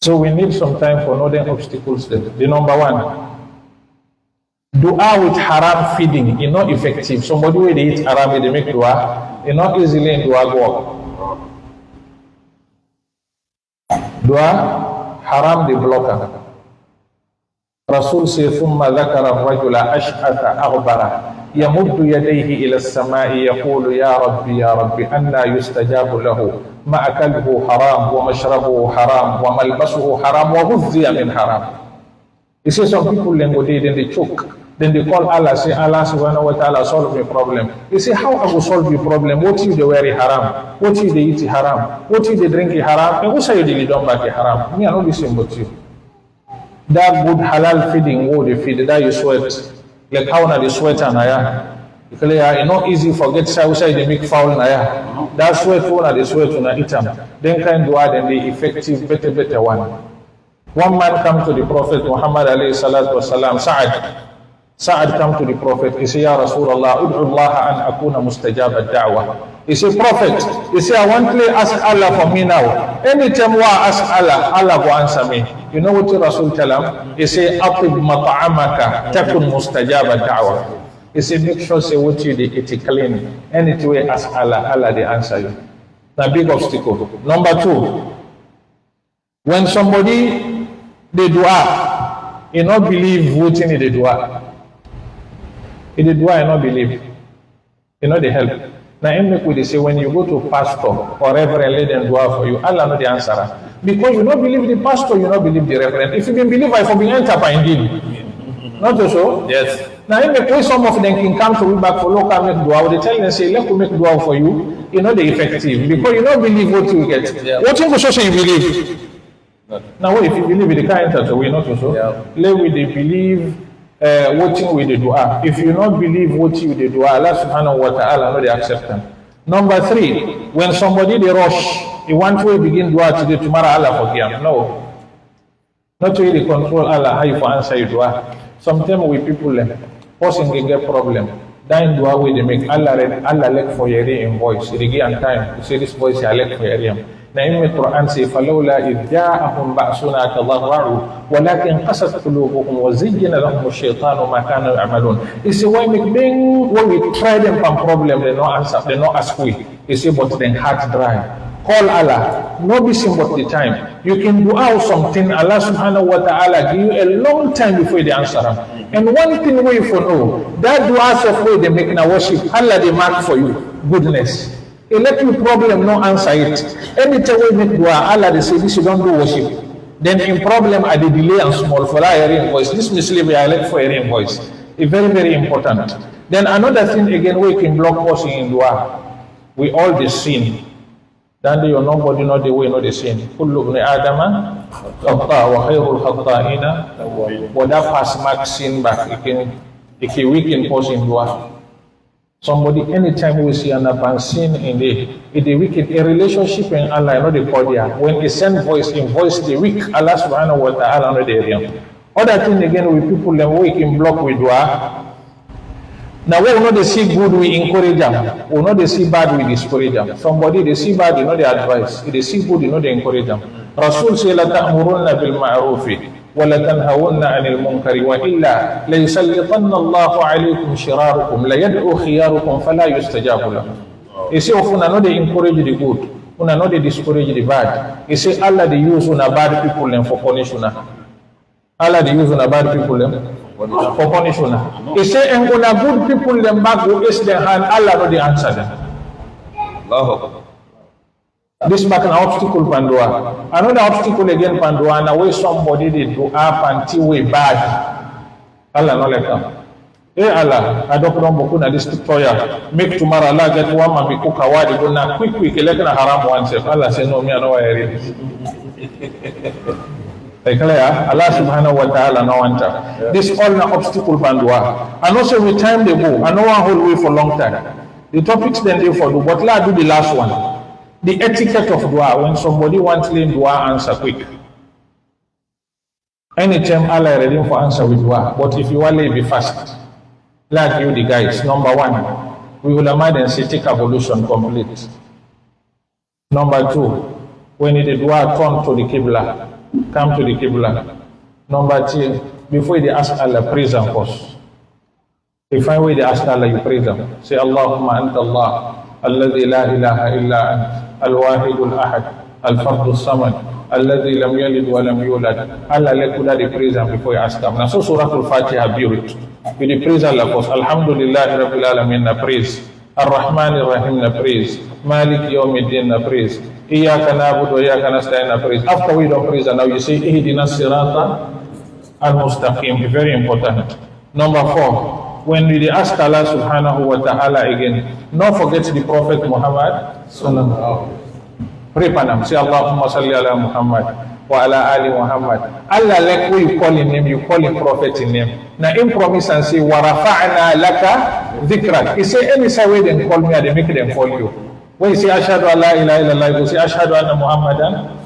[SPEAKER 3] So we need some time for knowing obstacles there. The number one, dua with haram feeding is not effective. Somebody will eat haram, they make dua, it's not easily in dua go up. Dua, haram the blocker. Rasul say, ثم ذكر الرجل أشعث أغبر يمد يديه إلى السماء يقول يا ربي يا ربي أنى يستجاب له مأكله حرام ومشربه حرام وملبسه حرام وغذي من حرام. He says some people then go there, then they choke, then they call Allah, say Allah subhanahu wa ta'ala solve my problem. They say how I will solve your problem? What you they wear haram? What you they eat haram? What you they drink haram? And who say they don't back haram? Me I know the same but you. That good halal feeding, what they feed, that you sweat. Like how na the sweat and aya. It's not easy forget say they make foul na aya. That sweat one na the sweat na eat them. Then kind do then the effective better one. One man come to the Prophet Muhammad alayhi salatu wasalam, Sa'ad come to the Prophet. He say, Ya Rasulullah, ud'u Allah an akuna mustajab ad-da'wah. He say, Prophet, he say, I want to ask Allah for me now. Anytime I ask Allah, Allah will answer me. You know what the Rasul tell him? He say, atib mat'amaka takun mustajab ad-da'wah. He say, make sure say what you did, it's clean. Anytime you ask Allah, Allah they answer you. Now big obstacle. Number two, when somebody they dua, he not believe what in the dua. In the dua, I not believe. You know the help. Now, in make we say when you go to pastor or reverend, let them dua for you. Allah know the answer. Because you not believe the pastor, you not believe the reverend. If you can believe, I for being enter indeed. Not so? Yes. Now, in make way some of them can come to me back for local make dua. They tell them say, let me make dua for you. You know the effective because you not believe what you get. Yeah. What you so say you believe? Now, if you believe it, they can't enter. So we not so. Yeah. Let we they believe. What we the dua. If you not believe what you the dua, Allah subhanahu wa ta'ala no they accept them. Number three, when somebody they rush, he want to begin dua today, tomorrow Allah forgive him. No. Not to really control Allah how you for answer your dua. Sometimes we people person can get problem. Then dua we they make Allah let for your invoice. They give time. You say this voice I let for your نعم القرآن سي فلولا إذ جاءهم بأسنا تضرعوا ولكن قست قلوبهم وزين لهم الشيطان ما كانوا يعملون. He say why make them when we try them from problem they no answer they no ask we. He say but then heart dry. Call Allah. No be seen but the time. You can do out something Allah subhanahu wa ta'ala give you a long time before they answer them. And one thing we for know that dua of way they make in worship Allah they mark for you. goodness. A little problem, no answer it. Anytime we make dua, Allah they say, this you don't do worship. Then in problem, I the delay and small for a hearing voice. This Muslim, I like for hearing voice. It's very, very important. Then another thing again, we can block us in dua. We all the sin. Then you nobody know the way, know the sin. Kullu ibn Adama, khata wa khairul khata'ina. What that pass mark sin back, it can weaken us in dua. Somebody, anytime we see an abandoned sin in the wicked, a relationship in Allah, not the cordial. When he send voice, in voice the weak, Allah subhanahu wa ta'ala, not the area. Other thing again, with people, then we can block with dua. Now, we will not see good, we encourage them. We will not see bad, we discourage them. Somebody, they see bad, you know the advice. If they see good, you know they encourage them. Rasul say, la ta'murunna bil ma'rufi. ولا تنهون عن المنكر وإلا ليسلطن الله عليكم شراركم ليدعو خياركم فلا يستجاب لهم. He say, if una no they encourage the good, una no they discourage the bad. He say, Allah they use una bad people them for punish una. Allah they use una bad people them for punish una. He say, and una good people them back go ask their hand, Allah no they answer them. Allah. This back an obstacle pandua. Another obstacle again pandua na way somebody they do up until way bad. Allah no let them. Hey Allah, I don't know boku na this tutorial. Make tomorrow Allah get one man be cook awadi go na quick elect na haram one self. Allah say no me I know why I read this. Allah subhanahu wa ta'ala no anta. This all na obstacle pandua. And also with time they go. I know one whole way for long time. The topics then they for do, but let do the last one. The etiquette of dua, when somebody wants to dua, answer quick. Anytime Allah ready for answer with dua, but if you want to be fast, like you the guys, number one, we will imagine say take ablution complete. Number two, when the dua turn to the Qibla, come to the Qibla. Number three, before they ask Allah, praise Him first. If I way they ask Allah, you praise Him. Say Allahumma anta Allah. الذي لا إله إلا أنت الواحد الأحد الفرد الصمد الذي لم يلد ولم يولد. Allah let the praise Him before you ask Him. Now so Surah Al-Fatiha built. We the praise Allah first. Alhamdulillah Rabbil Alamin na praise. Ar-Rahman Ar-Rahim na praise. Malik Yawmiddin na praise. Iyyaka na'budu wa iyyaka nasta'in na praise. After we don't praise now you say Ihdina Sirata Al-Mustaqim. Very important. Number four. When we ask Allah subhanahu wa ta'ala again, not forget the Prophet Muhammad sallallahu. Pray panam. Say Allahumma salli ala Muhammad wa ala ali Muhammad. Allah like who you call in name, you call him Prophet in name. Now in promise and say wa rafa'na laka dhikrak. He say any say way then call me, they make them call you. When you say ashhadu an la ilaha illallah, you say ashhadu anna Muhammadan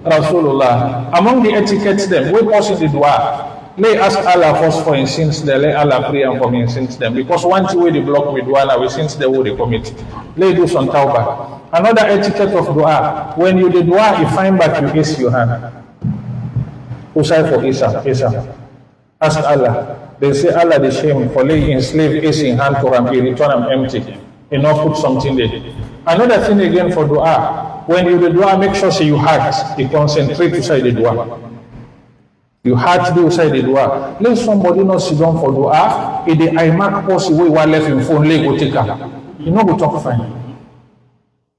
[SPEAKER 3] Rasulullah. Among the etiquettes them, we pause in the dua. Let ask Allah first for his sins there. Let Allah pray and for his sins them. Because once you the block with dua, we sins they will commit. Let do some tawbah. Another etiquette of dua. When you do dua, you find back you kiss your hand. Usai for Isa. Ask Allah. They say Allah the shame for laying in slave is in hand to him, he return him empty. He not put something there. Another thing again for dua. When you do dua, make sure say you heart. You concentrate inside the dua. You had to do inside the dua. Let somebody not sit down for dua. If the iMac post away one left in phone, let go take her. You know go talk fine.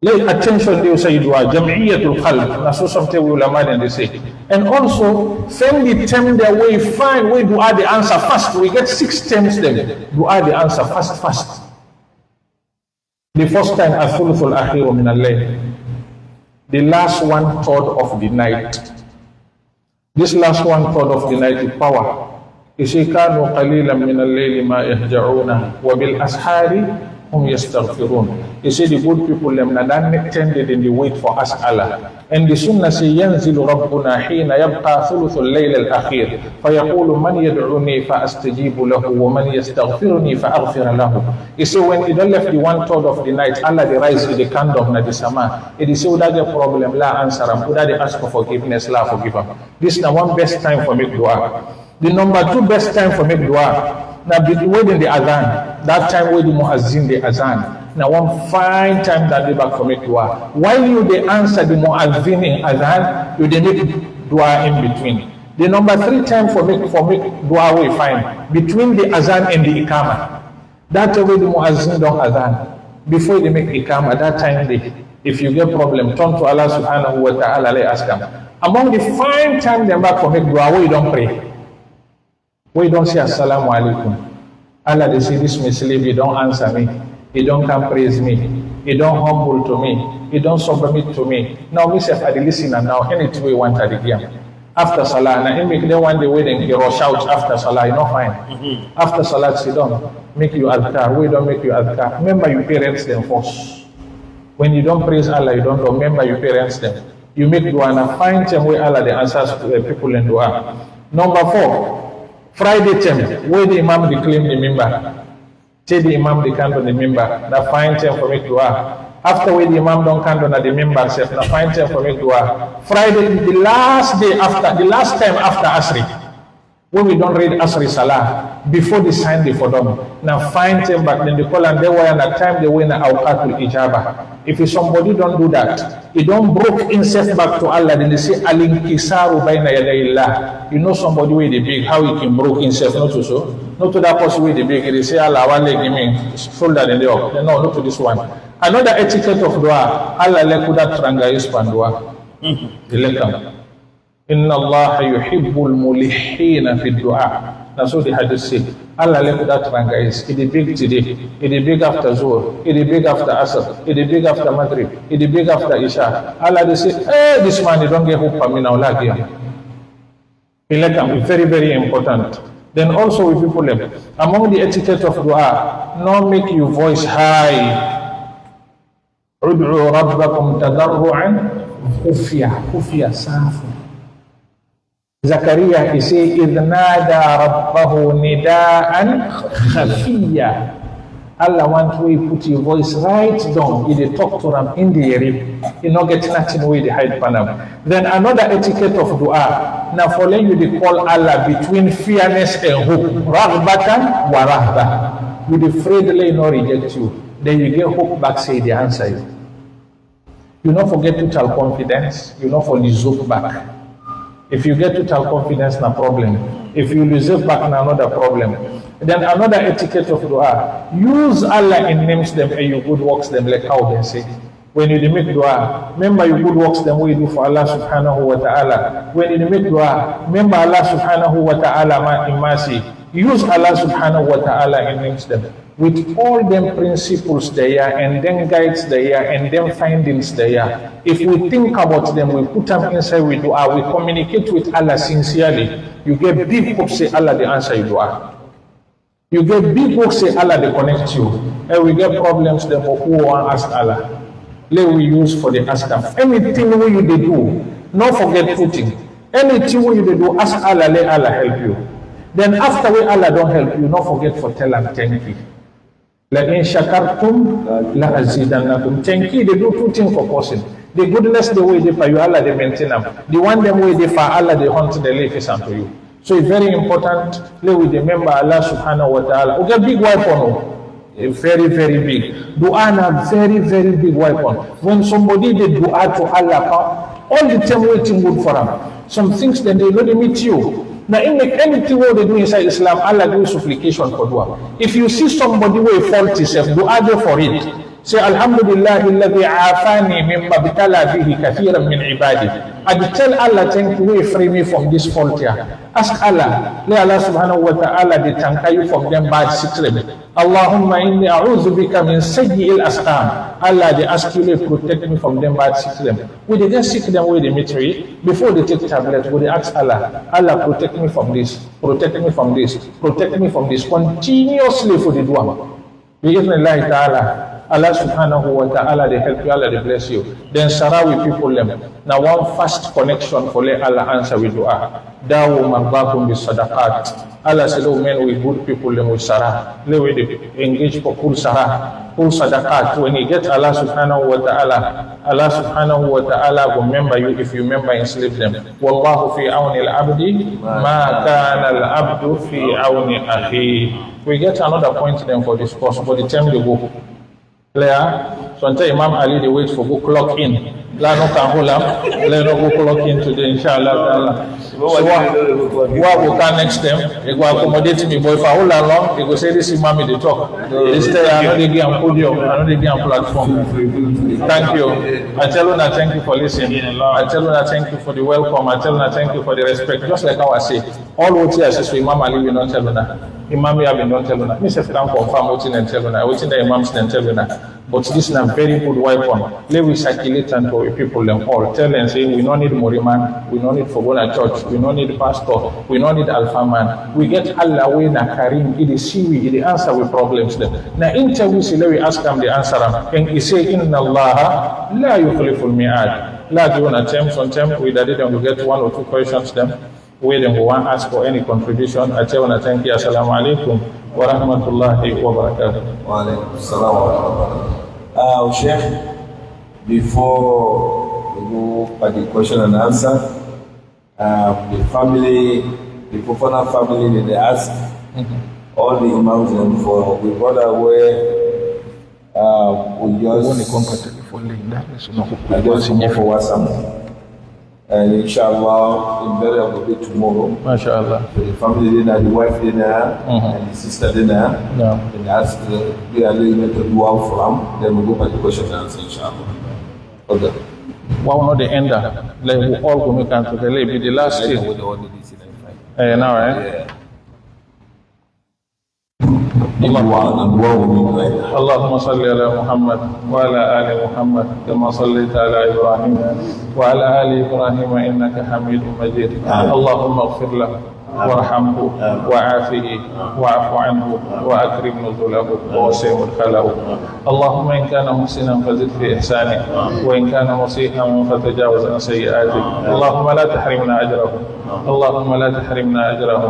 [SPEAKER 3] Let attention to say dua. Jam'iyatul qalb. That's what something we will imagine they say. And also, send the term their way fine. We dua the answer fast. We get 6 terms then. Dua the answer fast. The first time athuluthul akhiru min al-layl. The last 1/3 of the night. This last 1/3 of the night is power. Ishikanu qalilan min al-layli ma yahja'una wa bil ashari hum yastaghfirun. You see the good people them na dan tended in the wait for us Allah. And the sunnah say yanzilu rabbuna hina yabqa thuluthul layl al-akhir fa yaqulu man yad'uni fa astajibu lahu wa man yastaghfiruni fa aghfir lahu. You see when it don't left the 1/3 of the night Allah they rise with the candle na the sama. It is say that the problem la answer am, that they ask for forgiveness la forgive am. This na one best time for make dua. The number 2 best time for make dua. Now, within the adhan, that time where the muazzin the adhan. Now, one fine time that they back for make dua. While you they answer the muazzin in adhan, you they make dua in between. The number 3 time for make dua we find between the adhan and the ikama. That way the muazzin don't adhan. before they make ikam, at that time, if you get problem, turn to Allah subhanahu wa ta'ala, let ask them. Among the fine time them back for make dua, where you don't pray, where you don't say assalamu alaikum. Allah, they say this Muslim, he don't answer me, he don't come praise me, he don't humble to me, he don't submit to me. Now myself at the listener now, anything we want at the game. After Salah, now make them one day waiting, he rush out after Salah, you know fine. After Salah, sit down, make you adhkar, we don't make you adhkar. Remember your parents them first. When you don't praise Allah, you don't remember your parents them. You make dua and find time where Allah the answers to the people in dua. Number 4, Friday time, where the Imam declaim the member. Say the Imam the candle the member. Now find time for make dua. After where the Imam don't candle the member self, now find time for make dua. Friday the last day after, the last time after Asri. When we don't read Asri Salah, before the sign before them. Now find them back, then they call and they were at that time they win awqatul ijabah. If somebody don't do that, he don't broke himself back to Allah, then they say al-inkisaru bayna yadayillah. You know somebody with the big, how he can broke himself, not to so. Not to that person with the big, they say Allah one leg give me shoulder and they up. No, not to this one. Another etiquette of dua, Allah lekuda tranga yuspan dua. Ilekam. Inna Allah yuhibbul mulihina fi du'a. That's what the hadith say. Allah left that ranga is. It is big today. It is big after Zuhr. It is big after Asr. It is big after Maghrib. It is big after Isha. Allah they say, hey, this man, you don't get hope for me now. It's very, very important. Then also with people, among the etiquette of dua, not make your voice high. Ud'u rabbakum tadarru'an khufya safu. Zakaria, he say, إِذْ نَادَى رَبَّهُ نِدَاءً خَفِيًّا. Allah wants to put your voice right down. You talk to them in the area. You not get nothing with the hide panam. Then another etiquette of dua. Now for you they call Allah between fearness and hope. Raghbatan wa rahba. With the afraid they not reject you. Then you get hope back, say they answer you. You not forget to tell confidence. You not for the back. If you get total confidence, no problem. If you lose it back, another problem. Then another etiquette of dua. Use Allah in names them and your good works them like how they say. When you make dua, remember your good works them we do for Allah subhanahu wa ta'ala. When you make dua, remember Allah subhanahu wa ta'ala in mercy. Use Allah subhanahu wa ta'ala in names them. With all them principles there and then guides there and then findings there. If we think about them, we put them inside with dua, we communicate with Allah sincerely. You get big hope, say Allah the answer you dua. You get big hope, say Allah they connect you. And we get problems them for who want ask Allah. Let we use for the ask them. Anything we you they do, not forget putting. Anything we you they do, ask Allah, let Allah help you. Then after we Allah don't help you, not forget for tell and thank you. La in shakartum la azidannakum. Thank you, they do 2 things for person. The goodness the way they for you, Allah they maintain them. The one them way they for Allah they hunt the life is unto you. So it's very important. Let we remember Allah subhanahu wa ta'ala. We get big weapon. Very, very big. Dua na very, very big weapon. When somebody did dua to Allah, all the time waiting good for them. Some things then they know they meet you. Now, in anything what they do inside Islam, Allah do supplication for dua. If you see somebody who fault himself, dua do for it. Say, Alhamdulillah, alladhi afani mimma bitala bihi kathiran min ibadi. I tell Allah, thank you, free me from this fault here. Ask Allah, let Allah subhanahu wa ta'ala thank you from them bad secret. Allahumma inni a'udhu bika min sayyi'il asqam. Allah, they ask you to protect me from them bad secret. When they just sick them with the military, before they take tablets, when they ask Allah, Allah, protect me from this, protect me from this, protect me from this, continuously for the dua. Bi-idhnillahi ta'ala. Allah subhanahu wa ta'ala, they help you, Allah, they bless you. Then Sarah with people them. Now one fast connection for let Allah answer with dua. Dawu marbakum bi sadaqat. Allah said, oh men, with good people them with Sarah. Let we engage for full Sarah, full sadaqat. When you get Allah subhanahu wa ta'ala, Allah subhanahu wa ta'ala will remember you if you remember and slip them. Wallahu fi awni al-abdi, ma kana al-abdu fi awni akhi. We get another point then for this course, but the time they go. Clear? So until Imam Ali they wait for go clock in.
[SPEAKER 2] Lano Kahulam, Leno Bukolok in today, inshallah. So what we can next time, they go accommodate me, boy, for all along, they go say this is mommy, they talk. Instead, I know they give a podium, I know they give a platform. Thank you. I tell you that thank you for listening. I tell you that thank you for the welcome. I tell you that thank you for the respect. Just like how I say, all what you say, Imam Ali will not tell you that. Imam Yabi will not tell you that. Me say, can't confirm what you tell you that. What the Imams tell you that. But this is a very good weapon. Let we circulate and to people them all. Tell them saying we don't need Moriman, we don't need Fogona Church, we don't need pastor, we don't need Alpha Man. We get Allah way na Karim, it is Siwi, it is answer with problems them. Now interview see let we ask them the answer. And he say Inna Allah la yukhliful mi'ad. La give an attempt on time, we did them to get 1 or 2 questions them. We then go and ask for any contribution. I tell you thank you. Assalamu alaikum wa rahmatullahi wa barakatuh.
[SPEAKER 1] Wa alaikum assalam wa rahmatullah. Sheikh, before we go for the question and answer, the family, the Fofana family, they ask all the imams and for the brother where we just for WhatsApp. And inshallah, in better will be tomorrow.
[SPEAKER 2] MashaAllah.
[SPEAKER 1] So the family dinner, the wife dinner, and the sister dinner.
[SPEAKER 2] Yeah.
[SPEAKER 1] And ask we are leaving to do out from. Then we go back to question and answer, inshallah. Okay.
[SPEAKER 2] Wow, not the end. Like we all go make answer. Like be the last thing. Now, eh? اللهم صل على محمد وعلى آل محمد كما صليت على إبراهيم وعلى آل إبراهيم إنك حميد مجيد اللهم اغفر له وارحمه وعافه واعف عنه واكرم نزله ووسع مدخله اللهم ان كان محسنا فزد في احسانه وان كان مسيئا فتجاوز عن سيئاته اللهم لا تحرمنا اجره اللهم لا تحرمنا اجره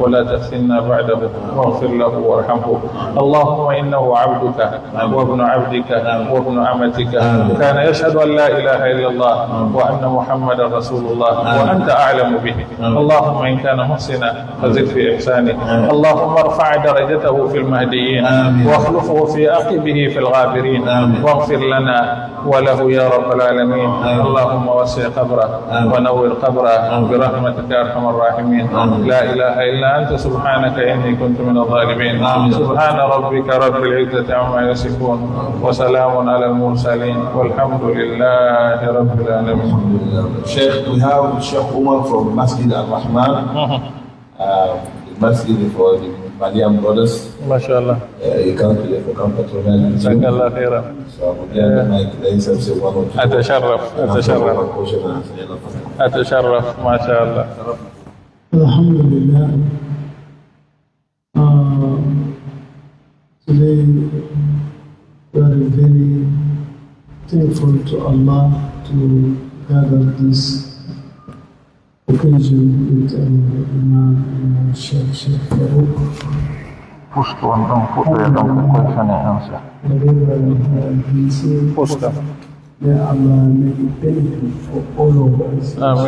[SPEAKER 2] ولا تفتنا بعده واغفر له وارحمه اللهم انه عبدك وابن عبدك وابن امتك كان يشهد ان لا اله الا الله وان محمدا رسول الله وانت اعلم به اللهم ان كان محسنا فزد في إحسانه اللهم ارفع درجته في المهديين واخلفه في عقبه في الغابرين واغفر لنا وله يا رب العالمين اللهم وسع قبره ونور قبره برحمتك يا أرحم الراحمين لا إله إلا أنت سبحانك إني كنت من الظالمين سبحان ربك رب العزة عما يصفون وسلام على المرسلين والحمد لله رب العالمين.
[SPEAKER 1] Sheikh, we have Sheikh Umar from Masjid Al-Rahman. The masjid for the Maliam brothers.
[SPEAKER 2] MashaAllah.
[SPEAKER 1] You can't patronize.
[SPEAKER 2] Jazakallah khairan.
[SPEAKER 1] So again, like they said, say 1 or 2.
[SPEAKER 2] أتشرف ما شاء الله.
[SPEAKER 4] Alhamdulillah. Today we are very thankful to Allah to gather this occasion with Imam Sheikh Farouk.
[SPEAKER 2] Post one, don't put the question and answer.
[SPEAKER 4] Whatever he said,
[SPEAKER 2] Post them.
[SPEAKER 4] may Allah make it benefit for all of us.
[SPEAKER 2] Amen.